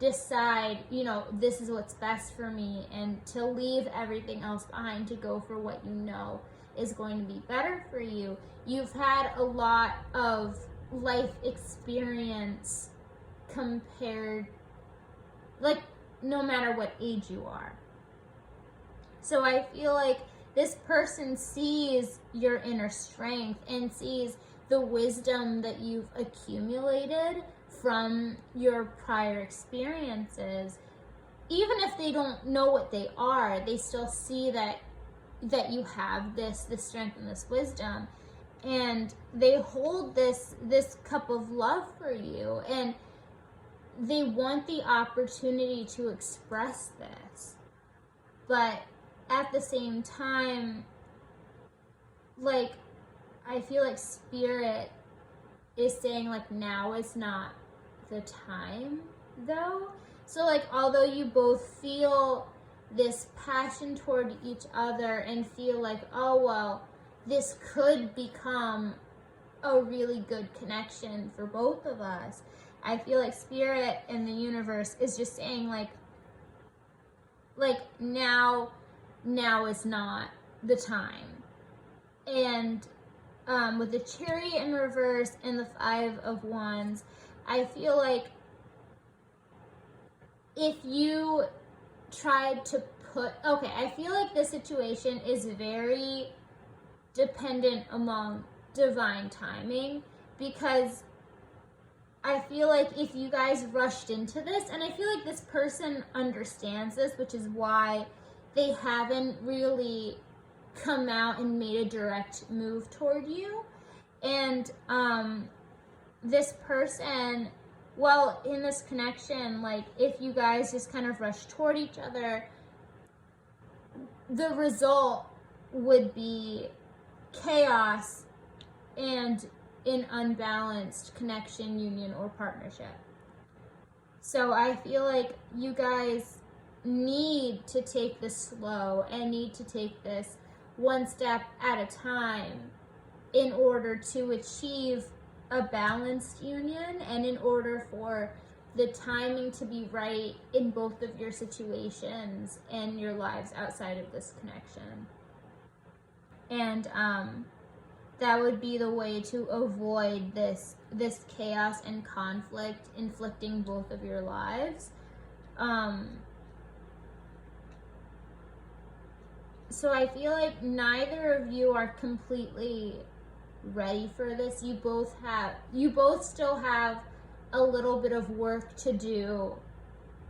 decide, you know, this is what's best for me, and to leave everything else behind to go for what you know is going to be better for you. You've had a lot of life experience compared, like, no matter what age you are. So I feel like this person sees your inner strength and sees the wisdom that you've accumulated from your prior experiences. Even if they don't know what they are, they still see that you have this strength and this wisdom, and they hold this cup of love for you, and they want the opportunity to express this. But at the same time, like, I feel like Spirit is saying, like, now is not the time, though. So, like, although you both feel this passion toward each other and feel like, oh, well, this could become a really good connection for both of us, I feel like Spirit and the universe is just saying, like now is not the time. And with the Chariot in reverse and the Five of Wands, I feel like if you tried to I feel like this situation is very dependent among divine timing, because I feel like if you guys rushed into this, and I feel like this person understands this, which is why they haven't really come out and made a direct move toward you. And this person, well, in this connection, like, if you guys just kind of rush toward each other, the result would be chaos and an unbalanced connection, union, or partnership. So I feel like you guys need to take this slow and need to take this one step at a time in order to achieve a balanced union, and in order for the timing to be right in both of your situations and your lives outside of this connection. And that would be the way to avoid this chaos and conflict inflicting both of your lives. So I feel like neither of you are completely ready for this. You both still have a little bit of work to do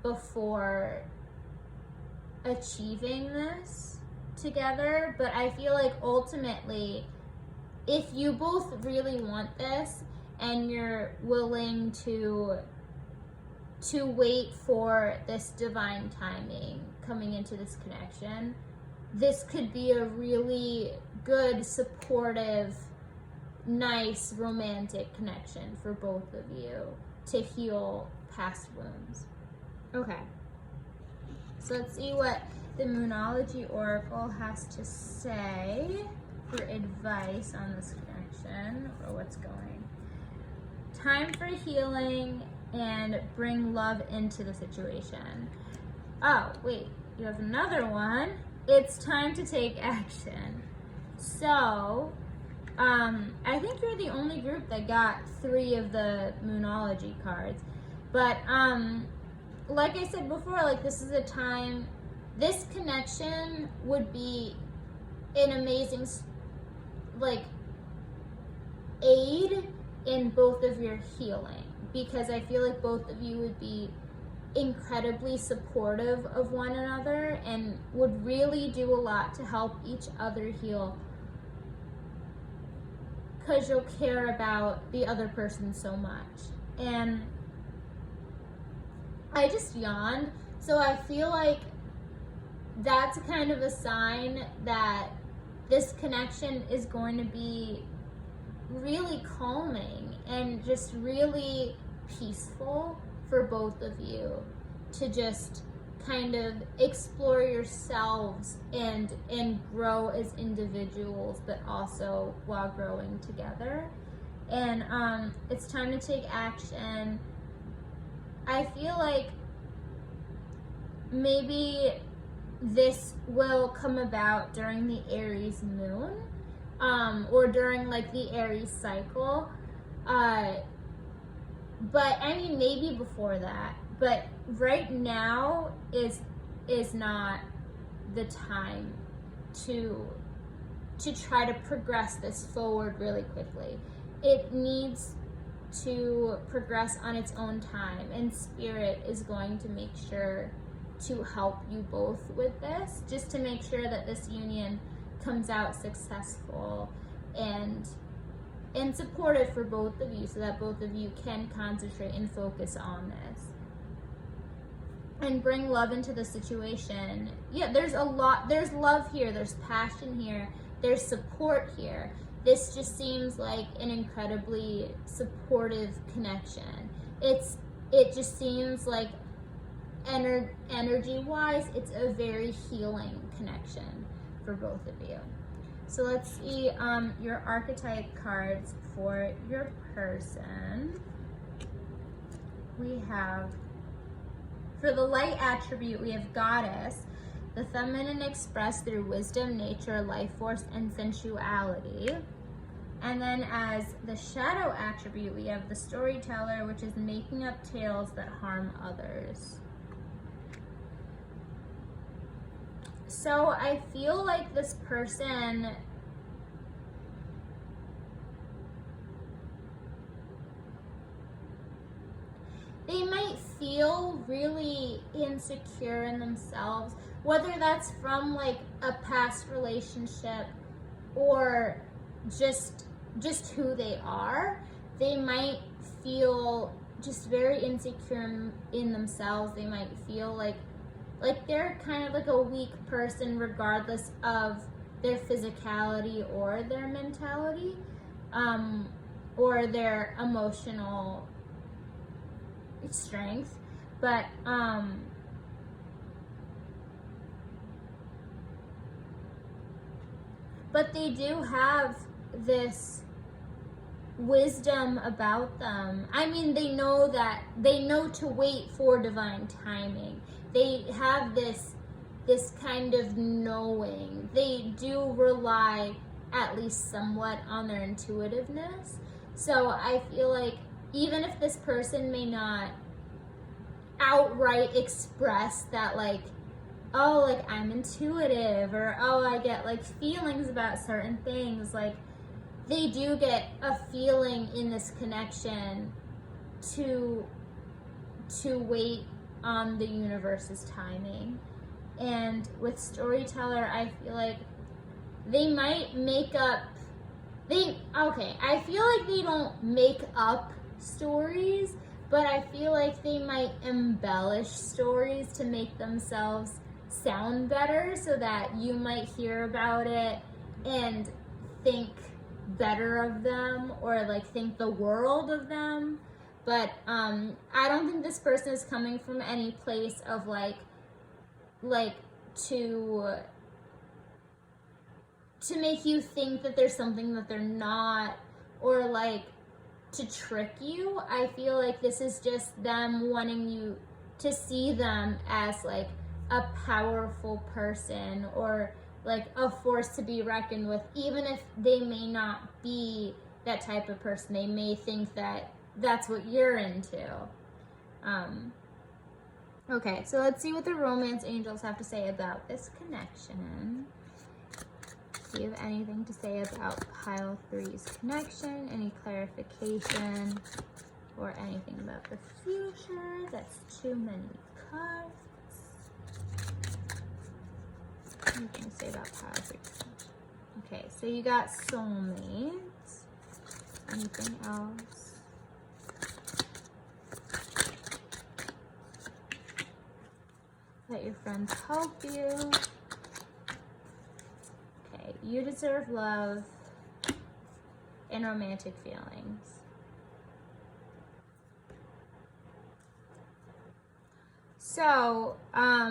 before achieving this together, but I feel like ultimately, if you both really want this and you're willing to wait for this divine timing coming into this connection, this could be a really good, supportive, nice, romantic connection for both of you to heal past wounds. Okay. So let's see what the Moonology Oracle has to say for advice on this connection, or what's going. Time for healing and bring love into the situation. Oh, wait, you have another one. It's time to take action. So, I think you're the only group that got 3 of the Moonology cards. But, like I said before, like, this is a time, this connection would be an amazing, like, aid in both of your healing, because I feel like both of you would be incredibly supportive of one another and would really do a lot to help each other heal, because you'll care about the other person so much. And I just yawned, so I feel like that's kind of a sign that this connection is going to be really calming and just really peaceful for both of you to just kind of explore yourselves and grow as individuals, but also while growing together. And it's time to take action. I feel like maybe this will come about during the Aries moon, or during like the Aries cycle, but I mean maybe before that, but right now is not the time to try to progress this forward really quickly. It needs to progress on its own time, and Spirit is going to make sure to help you both with this, just to make sure that this union comes out successful and supportive for both of you, so that both of you can concentrate and focus on this and bring love into the situation. Yeah, there's love here, there's passion here, there's support here. This just seems like an incredibly supportive connection. It just seems like energy-wise, it's a very healing connection for both of you. So let's see your archetype cards for your person. We have, for the light attribute, we have Goddess, the feminine expressed through wisdom, nature, life force, and sensuality. And then as the shadow attribute, we have the storyteller, which is making up tales that harm others. So I feel like this person, they might feel really insecure in themselves, whether that's from like a past relationship or just who they are. They might feel just very insecure in themselves. They might feel like they're kind of like a weak person regardless of their physicality or their mentality, or their emotional strength. But they do have this wisdom about them. I mean, they know to wait for divine timing. They have this kind of knowing. They do rely at least somewhat on their intuitiveness. So I feel like even if this person may not outright express that like oh, like I'm intuitive, or oh, I get like feelings about certain things. Like they do get a feeling in this connection to wait on the universe's timing. And with storyteller, I feel like they might make up, I feel like they don't make up stories, but I feel like they might embellish stories to make themselves sound better, so that you might hear about it and think better of them, or like think the world of them. But I don't think this person is coming from any place of like to make you think that there's something that they're not, or like to trick you. I feel like this is just them wanting you to see them as like a powerful person, or like a force to be reckoned with, even if they may not be that type of person. They may think that that's what you're into. Okay, so let's see what the romance angels have to say about this connection. Do you have anything to say about pile 3's connection? Any clarification or anything about the future? That's too many cards. Anything to say about pile 3's connection? Okay, so you got soulmates. Anything else? Let your friends help you. Okay, you deserve love and romantic feelings. So, I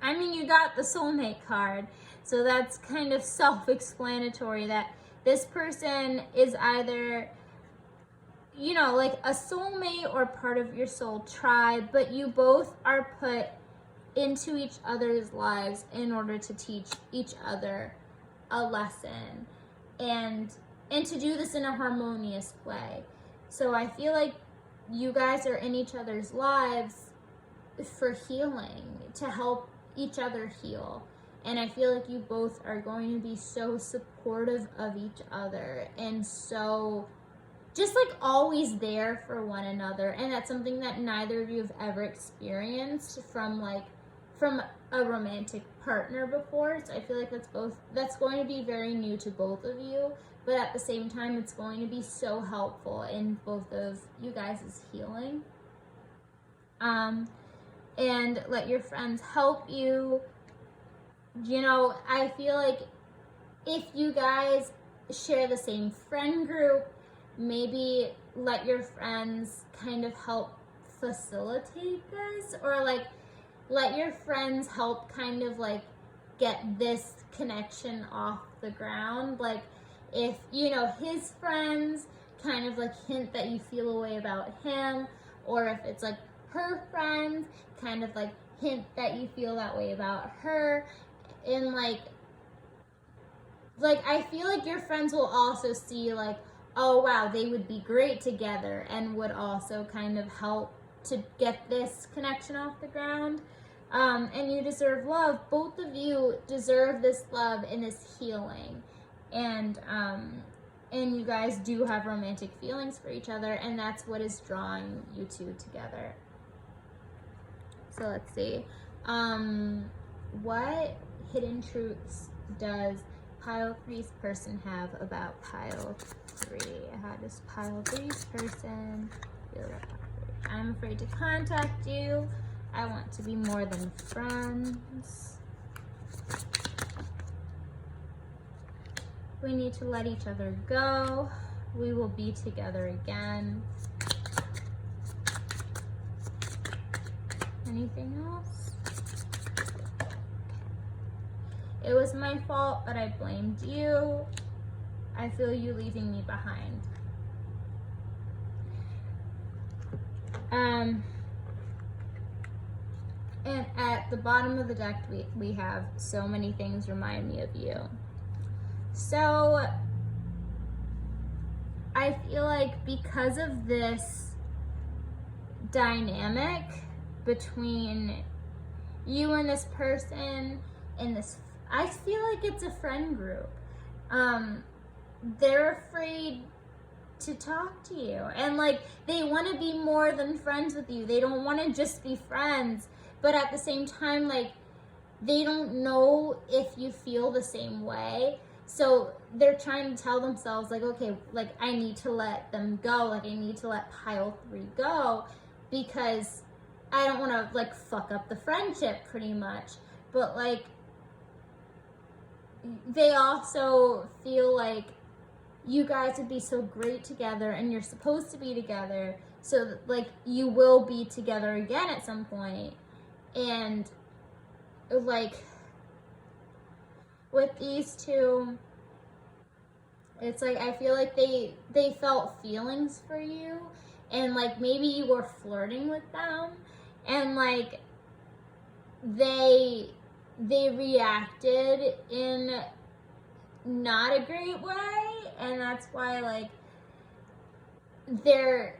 mean, you got the soulmate card, so that's kind of self-explanatory that this person is either, you know, like a soulmate or part of your soul tribe, but you both are put into each other's lives in order to teach each other a lesson, and to do this in a harmonious way. So I feel like you guys are in each other's lives for healing, to help each other heal. And I feel like you both are going to be so supportive of each other, and so just like always there for one another. And that's something that neither of you have ever experienced from a romantic partner before. So I feel like that's going to be very new to both of you, but at the same time it's going to be so helpful in both of you guys' healing. And let your friends help you. You know, I feel like if you guys share the same friend group, maybe let your friends kind of help facilitate this, or like let your friends help kind of like get this connection off the ground. Like if, you know, his friends kind of like hint that you feel a way about him, or if it's like her friends kind of like hint that you feel that way about her. And like I feel like your friends will also see like, oh wow, they would be great together, and would also kind of help to get this connection off the ground. And you deserve love. Both of you deserve this love and this healing. And you guys do have romantic feelings for each other, and that's what is drawing you two together. So let's see. What hidden truths does pile 3's person have about pile 3? How does pile 3's person feel about pile 3? I'm afraid to contact you. I want to be more than friends. We need to let each other go. We will be together again. Anything else? It was my fault, but I blamed you. I feel you leaving me behind. And at the bottom of the deck, we have so many things remind me of you. So I feel like because of this dynamic between you and this person in this, I feel like it's a friend group. They're afraid to talk to you, and like they want to be more than friends with you. They don't want to just be friends, but at the same time, like, they don't know if you feel the same way. So they're trying to tell themselves, like, okay, like, I need to let them go. Like, I need to let pile 3 go because I don't want to, like, fuck up the friendship, pretty much. But, like, they also feel like you guys would be so great together, and you're supposed to be together. So, like, you will be together again at some point. And, like, with these two, it's like, I feel like they felt feelings for you, and like maybe you were flirting with them, and like they reacted in not a great way, and that's why, like, they're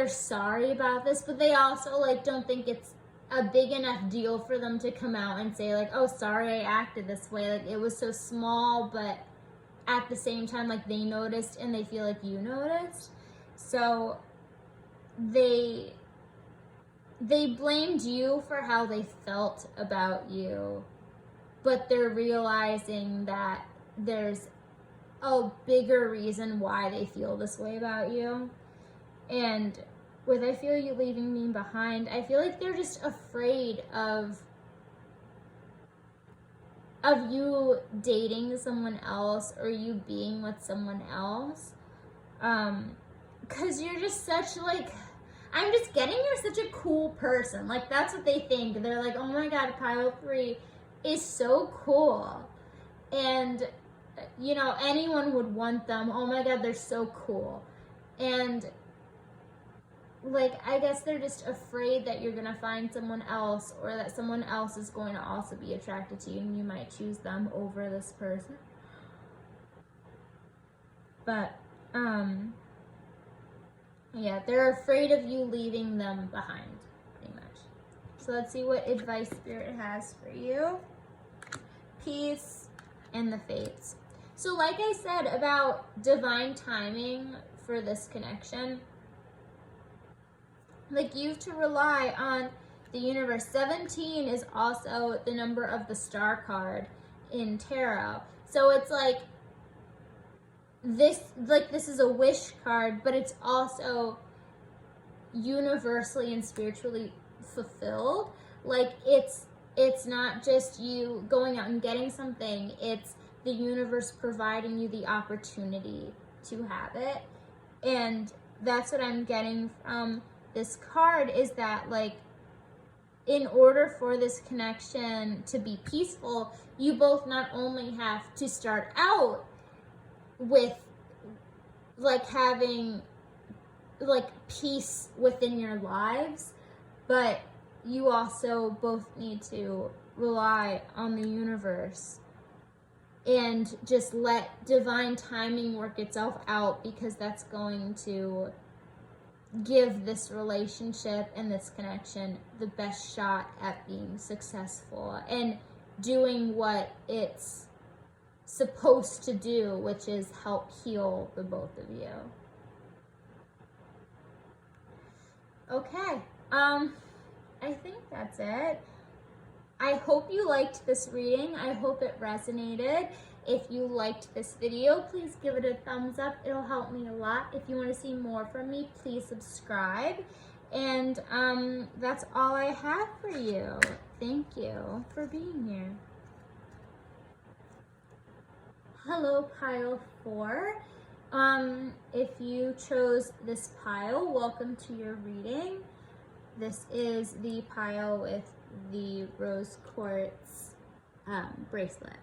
sorry about this, but they also, like, don't think it's a big enough deal for them to come out and say, like, oh, sorry I acted this way. Like, it was so small, but at the same time, like, they noticed, and they feel like you noticed. So they blamed you for how they felt about you, but they're realizing that there's a bigger reason why they feel this way about you. And with I feel you leaving me behind, I feel like they're just afraid of you dating someone else, or you being with someone else. Cause you're just such, like, I'm just getting you're such a cool person. Like, that's what they think. They're like, oh my God, pile 3 is so cool. And, you know, anyone would want them. Oh my God, they're so cool. And, like, I guess they're just afraid that you're going to find someone else, or that someone else is going to also be attracted to you, and you might choose them over this person. But, yeah, they're afraid of you leaving them behind, pretty much. So let's see what advice Spirit has for you. Peace and the Fates. So like I said about divine timing for this connection, like, you have to rely on the universe. 17 is also the number of the star card in tarot. So it's like this is a wish card, but it's also universally and spiritually fulfilled. Like, it's not just you going out and getting something, it's the universe providing you the opportunity to have it. And that's what I'm getting from this card, is that, like, in order for this connection to be peaceful, you both not only have to start out with, like, having, like, peace within your lives, but you also both need to rely on the universe and just let divine timing work itself out, because that's going to give this relationship and this connection the best shot at being successful and doing what it's supposed to do, which is help heal the both of you. Okay, I think that's it. I hope you liked this reading. I hope it resonated. If you liked this video, please give it a thumbs up. It'll help me a lot. If you want to see more from me, please subscribe. And that's all I have for you. Thank you for being here. Hello, pile 4. If you chose this pile, welcome to your reading. This is the pile with the rose quartz bracelet.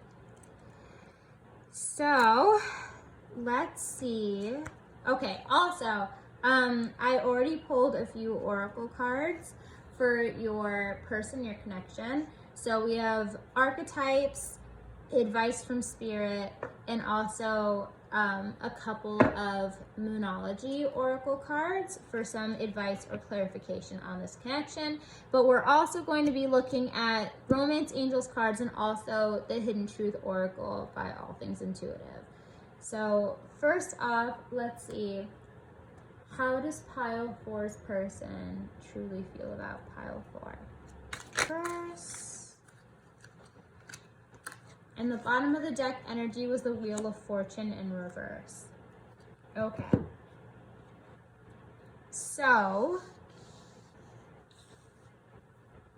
So, let's see. Okay, also, I already pulled a few oracle cards for your person, your connection. So we have archetypes, advice from spirit, and also a couple of Moonology oracle cards for some advice or clarification on this connection. But we're also going to be looking at Romance Angels cards and also the Hidden Truth Oracle by All Things Intuitive. So first off, let's see. How does pile 4's person truly feel about pile 4? First. And the bottom of the deck energy was the Wheel of Fortune in reverse. Okay. So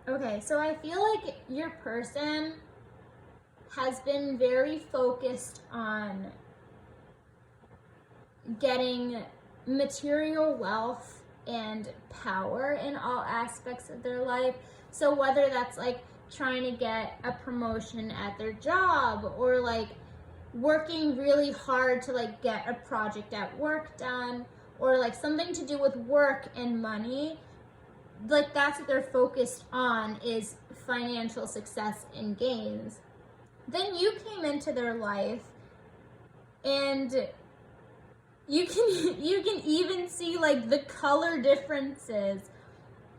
I feel like your person has been very focused on getting material wealth and power in all aspects of their life. So whether that's like trying to get a promotion at their job, or like working really hard to like get a project at work done, or like something to do with work and money, like that's what they're focused on, is financial success and gains. Then you came into their life and you can even see like the color differences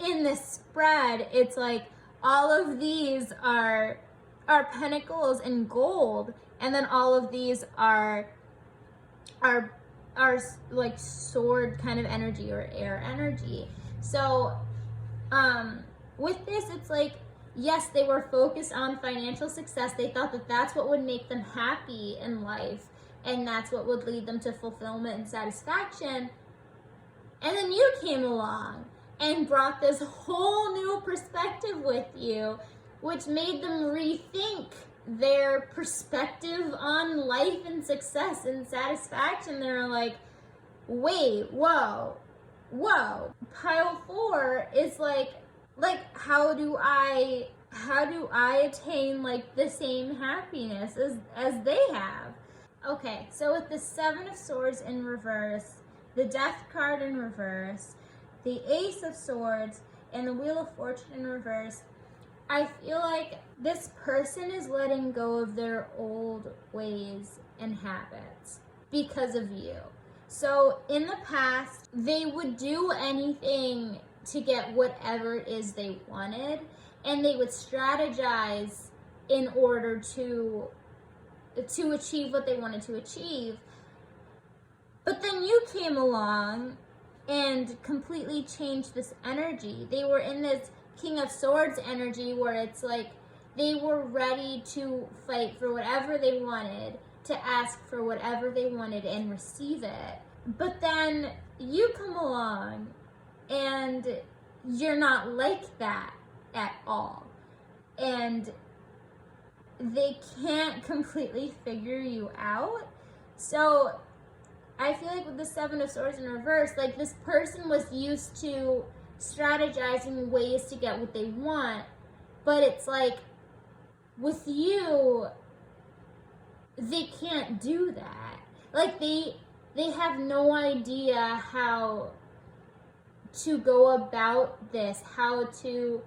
in the spread. It's like all of these are pentacles and gold, and then all of these are like sword kind of energy or air energy. So with this, it's like, yes, they were focused on financial success. They thought that that's what would make them happy in life, and that's what would lead them to fulfillment and satisfaction. And then you came along and brought this whole new perspective with you, which made them rethink their perspective on life and success and satisfaction. They're like, wait, whoa. Pile 4 is like how do I attain like the same happiness as they have? Okay, so with the 7 of Swords in reverse, the Death card in reverse, the Ace of Swords, and the Wheel of Fortune in reverse, I feel like this person is letting go of their old ways and habits because of you. So in the past, they would do anything to get whatever it is they wanted, and they would strategize in order to achieve what they wanted to achieve. But then you came along and completely changed this energy. They were in this King of Swords energy where it's like they were ready to fight for whatever they wanted, to ask for whatever they wanted and receive it. But then you come along and you're not like that at all. And they can't completely figure you out. So I feel like with the 7 of Swords in reverse, like this person was used to strategizing ways to get what they want, but it's like with you, they can't do that. Like they have no idea how to go about this, how to,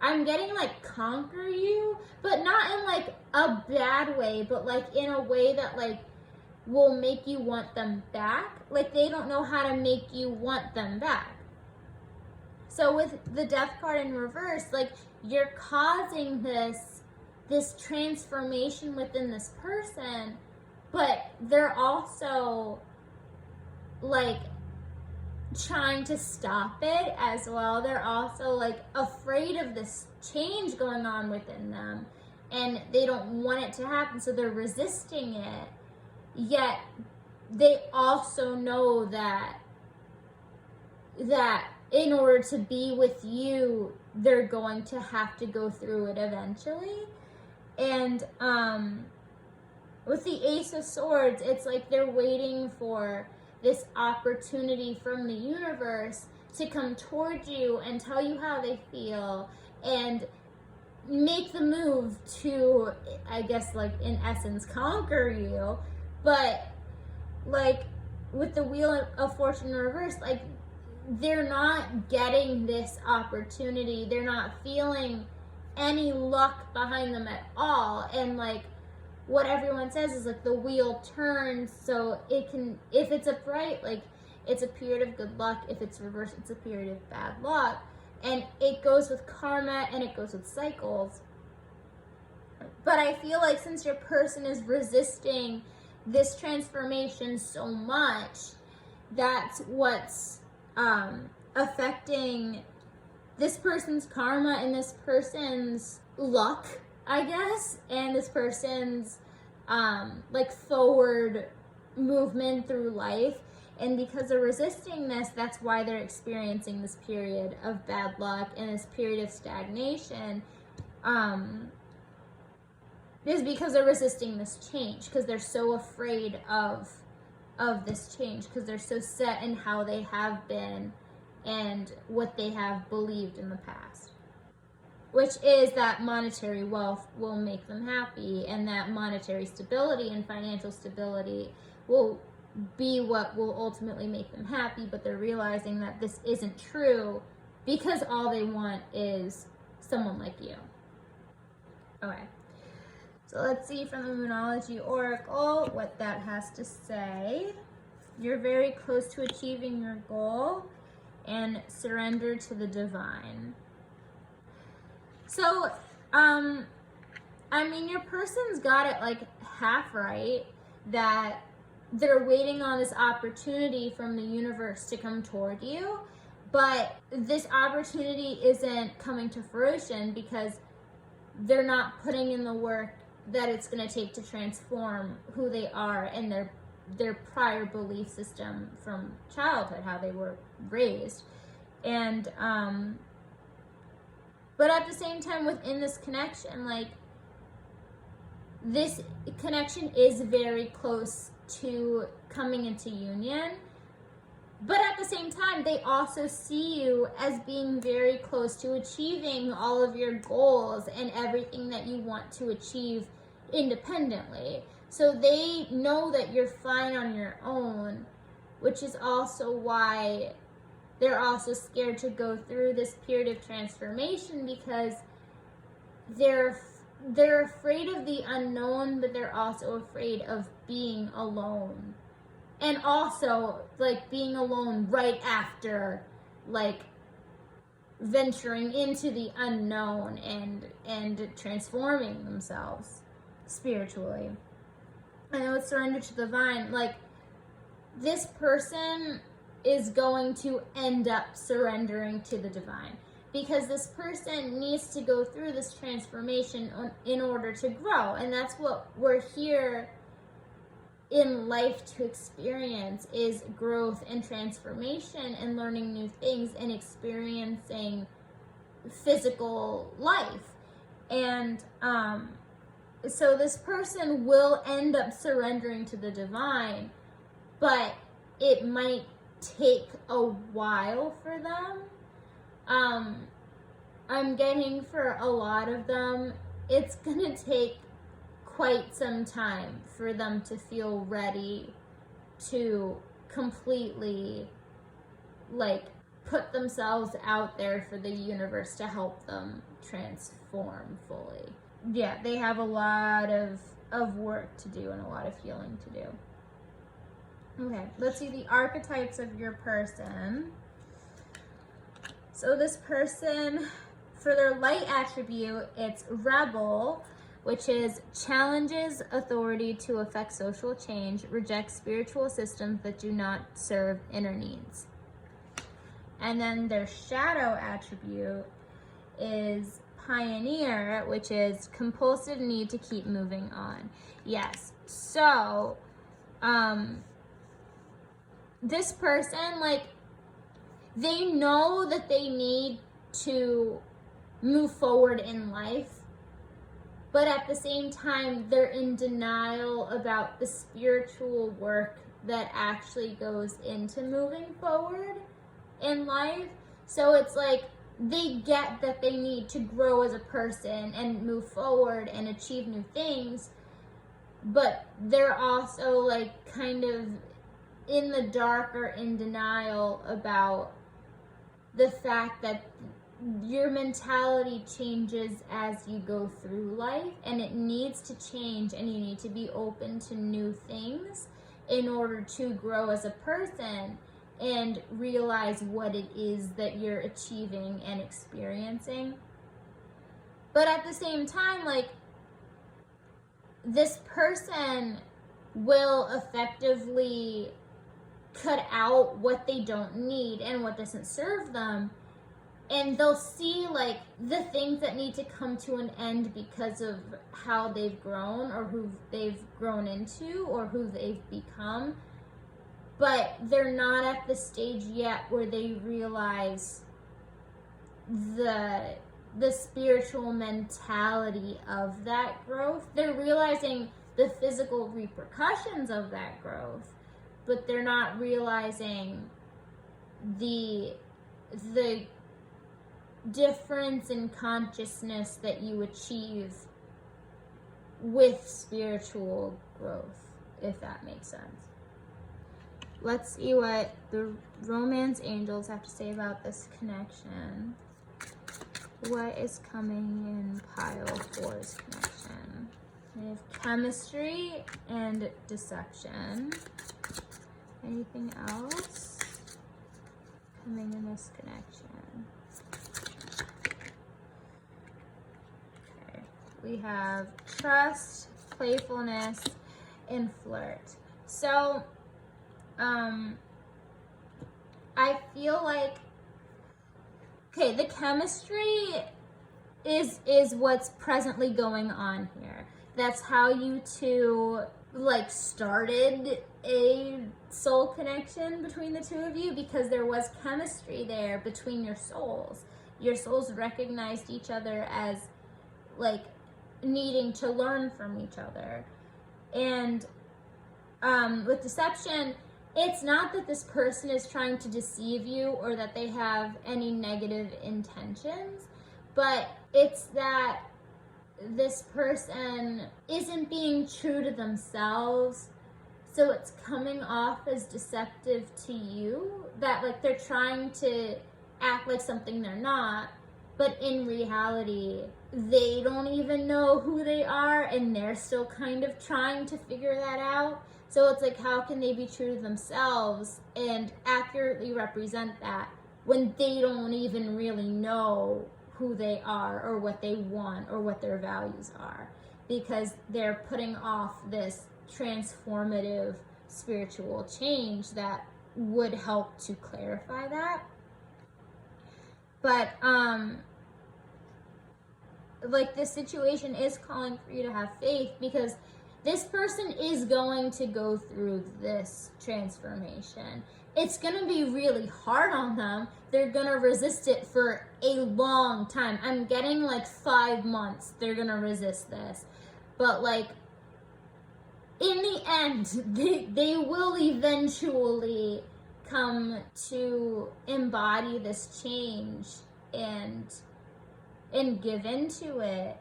I'm getting like conquer you, but not in like a bad way, but like in a way that like will make you want them back. Like they don't know how to make you want them back. So with the Death card in reverse, like you're causing this transformation within this person, but they're also like trying to stop it as well. They're also like afraid of this change going on within them, and they don't want it to happen, so they're resisting it. Yet they also know that in order to be with you, they're going to have to go through it eventually. And with the Ace of Swords, it's like they're waiting for this opportunity from the universe to come towards you and tell you how they feel and make the move to, I guess, like in essence, conquer you. But like with the Wheel of Fortune in reverse, like they're not getting this opportunity. They're not feeling any luck behind them at all. And like what everyone says is like the wheel turns, so it can, if it's upright, like it's a period of good luck. If it's reversed, it's a period of bad luck. And it goes with karma and it goes with cycles. But I feel like since your person is resisting this transformation so much, that's what's affecting this person's karma and this person's luck, I guess, and this person's like forward movement through life. And because they're resisting this, that's why they're experiencing this period of bad luck and this period of stagnation. Is because they're resisting this change, because they're so afraid of this change, because they're so set in how they have been and what they have believed in the past, which is that monetary wealth will make them happy, and that monetary stability and financial stability will be what will ultimately make them happy. But they're realizing that this isn't true because all they want is someone like you. Okay. So let's see from the Moonology Oracle what that has to say. You're very close to achieving your goal and surrender to the divine. So, I mean, your person's got it like half right, that they're waiting on this opportunity from the universe to come toward you, but this opportunity isn't coming to fruition because they're not putting in the work that it's going to take to transform who they are and their prior belief system from childhood, how they were raised. And but at the same time, within this connection, like, this connection is very close to coming into union, but at the same time, they also see you as being very close to achieving all of your goals and everything that you want to achieve independently. So they know that you're fine on your own, which is also why they're also scared to go through this period of transformation, because they're afraid of the unknown, but they're also afraid of being alone. And also, like, being alone right after, like, venturing into the unknown and transforming themselves spiritually. I know it's surrender to the divine. Like, this person is going to end up surrendering to the divine, because this person needs to go through this transformation in order to grow. And that's what we're here in life to experience, is growth and transformation and learning new things and experiencing physical life. And so this person will end up surrendering to the divine, but it might take a while for them. I'm getting for a lot of them, it's gonna take quite some time for them to feel ready to completely, like, put themselves out there for the universe to help them transform fully. Yeah, they have a lot of work to do and a lot of healing to do. Okay, let's see the archetypes of your person. So this person, for their light attribute, it's rebel, which is challenges authority to affect social change, rejects spiritual systems that do not serve inner needs. And then their shadow attribute is pioneer, which is compulsive need to keep moving on. Yes, so this person, like, they know that they need to move forward in life, but at the same time, they're in denial about the spiritual work that actually goes into moving forward in life. So it's like, they get that they need to grow as a person and move forward and achieve new things, but they're also, like, kind of in the dark or in denial about the fact that your mentality changes as you go through life, and it needs to change, and you need to be open to new things in order to grow as a person and realize what it is that you're achieving and experiencing. But at the same time, like, this person will effectively cut out what they don't need and what doesn't serve them, and they'll see like the things that need to come to an end because of how they've grown or who they've grown into or who they've become, but they're not at the stage yet where they realize the spiritual mentality of that growth. They're realizing the physical repercussions of that growth, but they're not realizing the difference in consciousness that you achieve with spiritual growth, if that makes sense. Let's see what the romance angels have to say about this connection. What is coming in pile 4's connection? We have chemistry and deception. Anything else coming in this connection? Okay. We have trust, playfulness, and flirt. So, I feel like, okay, the chemistry is what's presently going on here. That's how you two like started a soul connection between the two of you, because there was chemistry there between your souls. Your souls recognized each other as like needing to learn from each other. And with deception, it's not that this person is trying to deceive you or that they have any negative intentions, but it's that this person isn't being true to themselves, so it's coming off as deceptive to you, that like they're trying to act like something they're not, but in reality they don't even know who they are and they're still kind of trying to figure that out. So it's like, how can they be true to themselves and accurately represent that when they don't even really know who they are or what they want or what their values are, because they're putting off this transformative spiritual change that would help to clarify that. But like, this situation is calling for you to have faith, because this person is going to go through this transformation. It's going to be really hard on them. They're going to resist it for a long time. I'm getting like 5 months they're going to resist this. But like, in the end, they will eventually come to embody this change and give into it.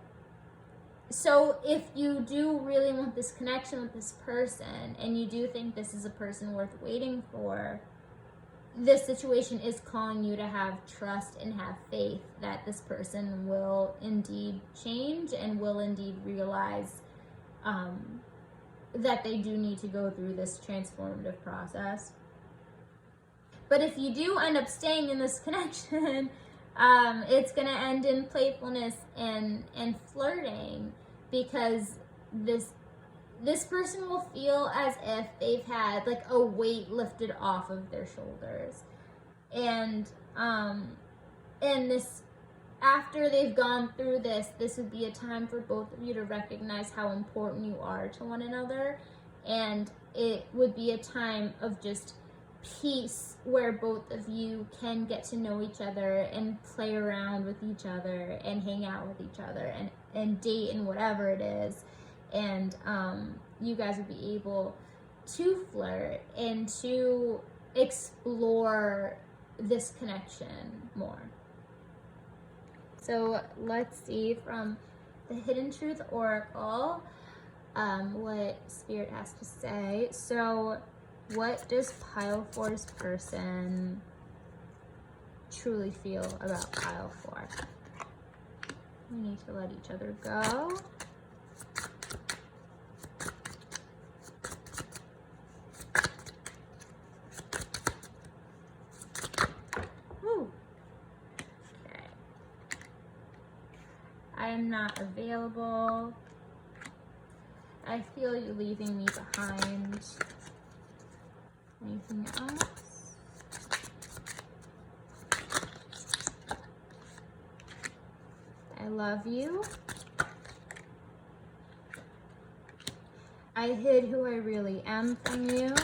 So if you do really want this connection with this person, and you do think this is a person worth waiting for, this situation is calling you to have trust and have faith that this person will indeed change and will indeed realize that they do need to go through this transformative process. But if you do end up staying in this connection, it's going to end in playfulness and flirting, because this person will feel as if they've had like a weight lifted off of their shoulders, and this, after they've gone through this would be a time for both of you to recognize how important you are to one another, and it would be a time of just peace where both of you can get to know each other and play around with each other and hang out with each other and date and whatever it is, and you guys would be able to flirt and to explore this connection more. So let's see from the Hidden Truth Oracle what Spirit has to say. So what does pile 4's person truly feel about pile 4. We need to let each other go. Woo. Okay. I am not available. I feel you leaving me behind. Anything else? I love you. I hid who I really am from you.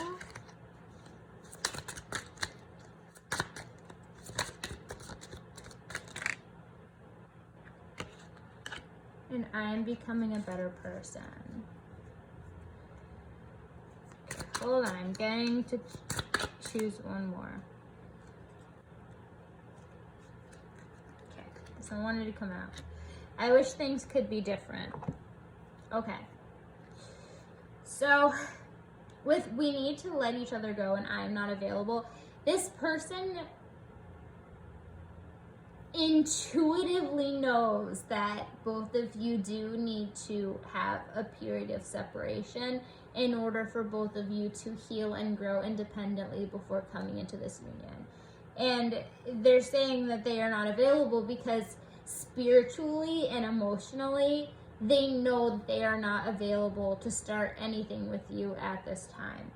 And I am becoming a better person. Hold on, I'm getting to choose one more. Okay, this one wanted to come out. I wish things could be different. Okay. So, we need to let each other go and I'm not available. This person intuitively knows that both of you do need to have a period of separation in order for both of you to heal and grow independently before coming into this union. And they're saying that they are not available because spiritually and emotionally, they know that they are not available to start anything with you at this time.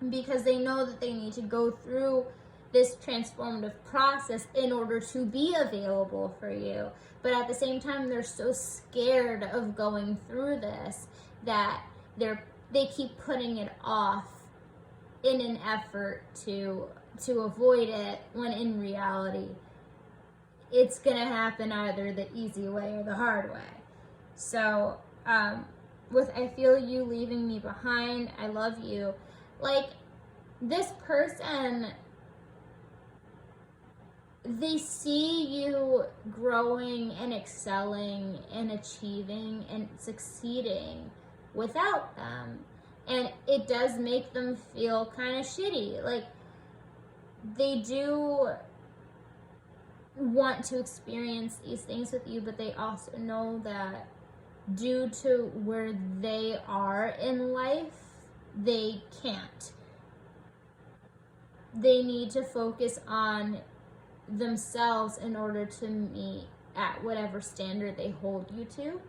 Because they know that they need to go through this transformative process in order to be available for you. But at the same time, they're so scared of going through this that they keep putting it off in an effort to avoid it, when in reality, it's gonna happen either the easy way or the hard way. So, I feel you leaving me behind, I love you. Like, this person, they see you growing and excelling and achieving and succeeding without them. And it does make them feel kind of shitty. Like, they do want to experience these things with you, but they also know that due to where they are in life, they can't. They need to focus on themselves in order to meet at whatever standard they hold you to,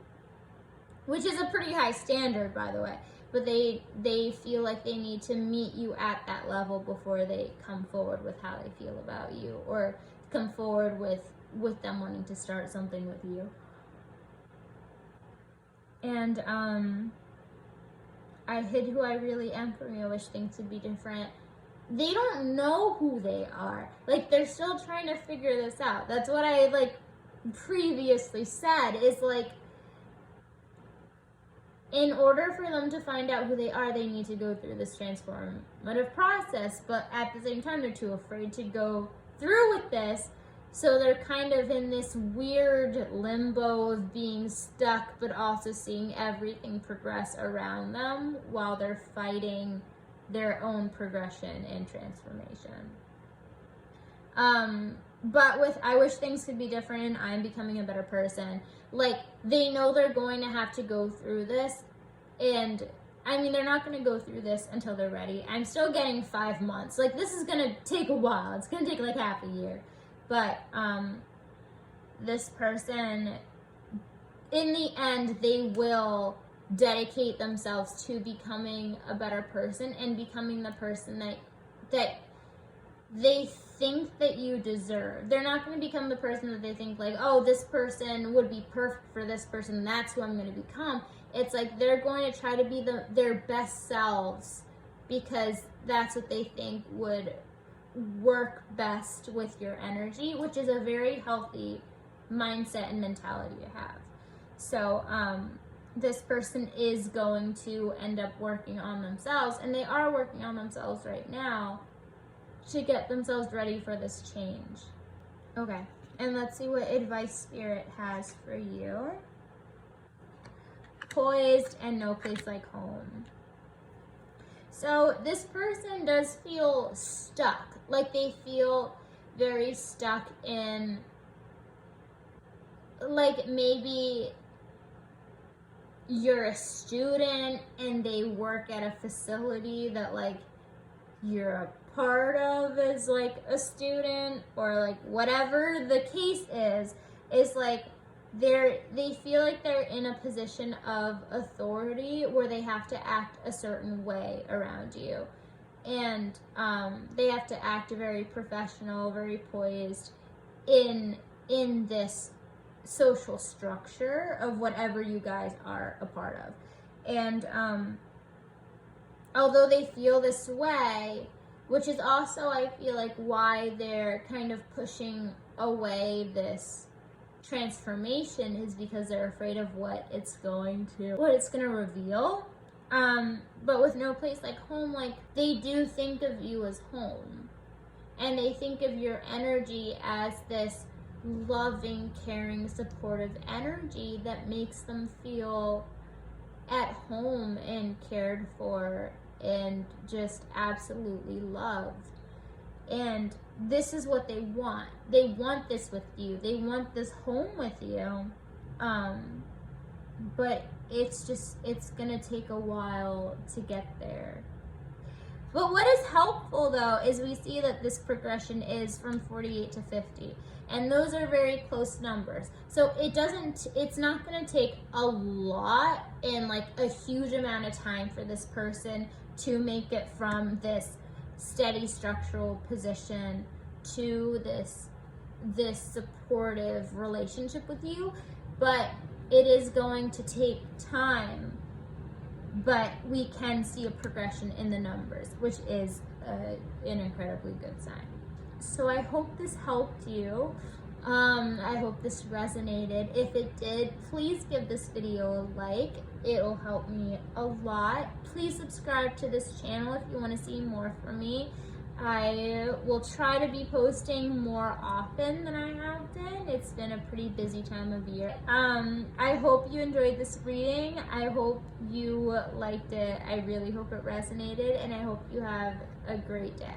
which is a pretty high standard, by the way, but they feel like they need to meet you at that level before they come forward with how they feel about you, or come forward with them wanting to start something with you. And I hid who I really am from you. I wish things would be different. They don't know who they are. Like, they're still trying to figure this out. That's what I, previously said, is, in order for them to find out who they are, they need to go through this transformative process. But at the same time, they're too afraid to go through with this. So they're kind of in this weird limbo of being stuck, but also seeing everything progress around them while they're fighting their own progression and transformation. But I wish things could be different and I'm becoming a better person. They know they're going to have to go through this, and they're not going to go through this until they're ready. I'm still getting 5 months. This is going to take a while. It's going to take half a year. But this person, in the end, they will dedicate themselves to becoming a better person and becoming the person that they think that you deserve. They're not going to become the person that they think, oh, this person would be perfect for this person, that's who I'm going to become. It's they're going to try to be their best selves because that's what they think would work best with your energy, which is a very healthy mindset and mentality to have. So this person is going to end up working on themselves, and they are working on themselves right now to get themselves ready for this change. Okay, and let's see what advice Spirit has for you. Poised and no place like home. So this person does feel stuck. They feel very stuck in, like, maybe you're a student and they work at a facility that, like, you're a part of as, like, a student, or, like, whatever the case is like, they feel like they're in a position of authority where they have to act a certain way around you. And they have to act very professional, very poised in this social structure of whatever you guys are a part of. And although they feel this way, which is also, I feel like, why they're kind of pushing away this transformation, is because they're afraid of what it's going to reveal. But with no place like home, like, they do think of you as home, and they think of your energy as this loving, caring, supportive energy that makes them feel at home and cared for and just absolutely loved. And this is what they want. They want this with you. They want this home with you. But it's gonna take a while to get there. But what is helpful, though, is we see that this progression is from 48 to 50. And those are very close numbers. So it's not gonna take a lot and, like, a huge amount of time for this person to make it from this steady structural position to this supportive relationship with you. But it is going to take time, but we can see a progression in the numbers, which is an incredibly good sign. So I hope this helped you. I hope this resonated. If it did, please give this video a like. It'll help me a lot. Please subscribe to this channel if you want to see more from me. I will try to be posting more often than I have been. It's been a pretty busy time of year. I hope you enjoyed this reading. I hope you liked it. I really hope it resonated, and I hope you have a great day.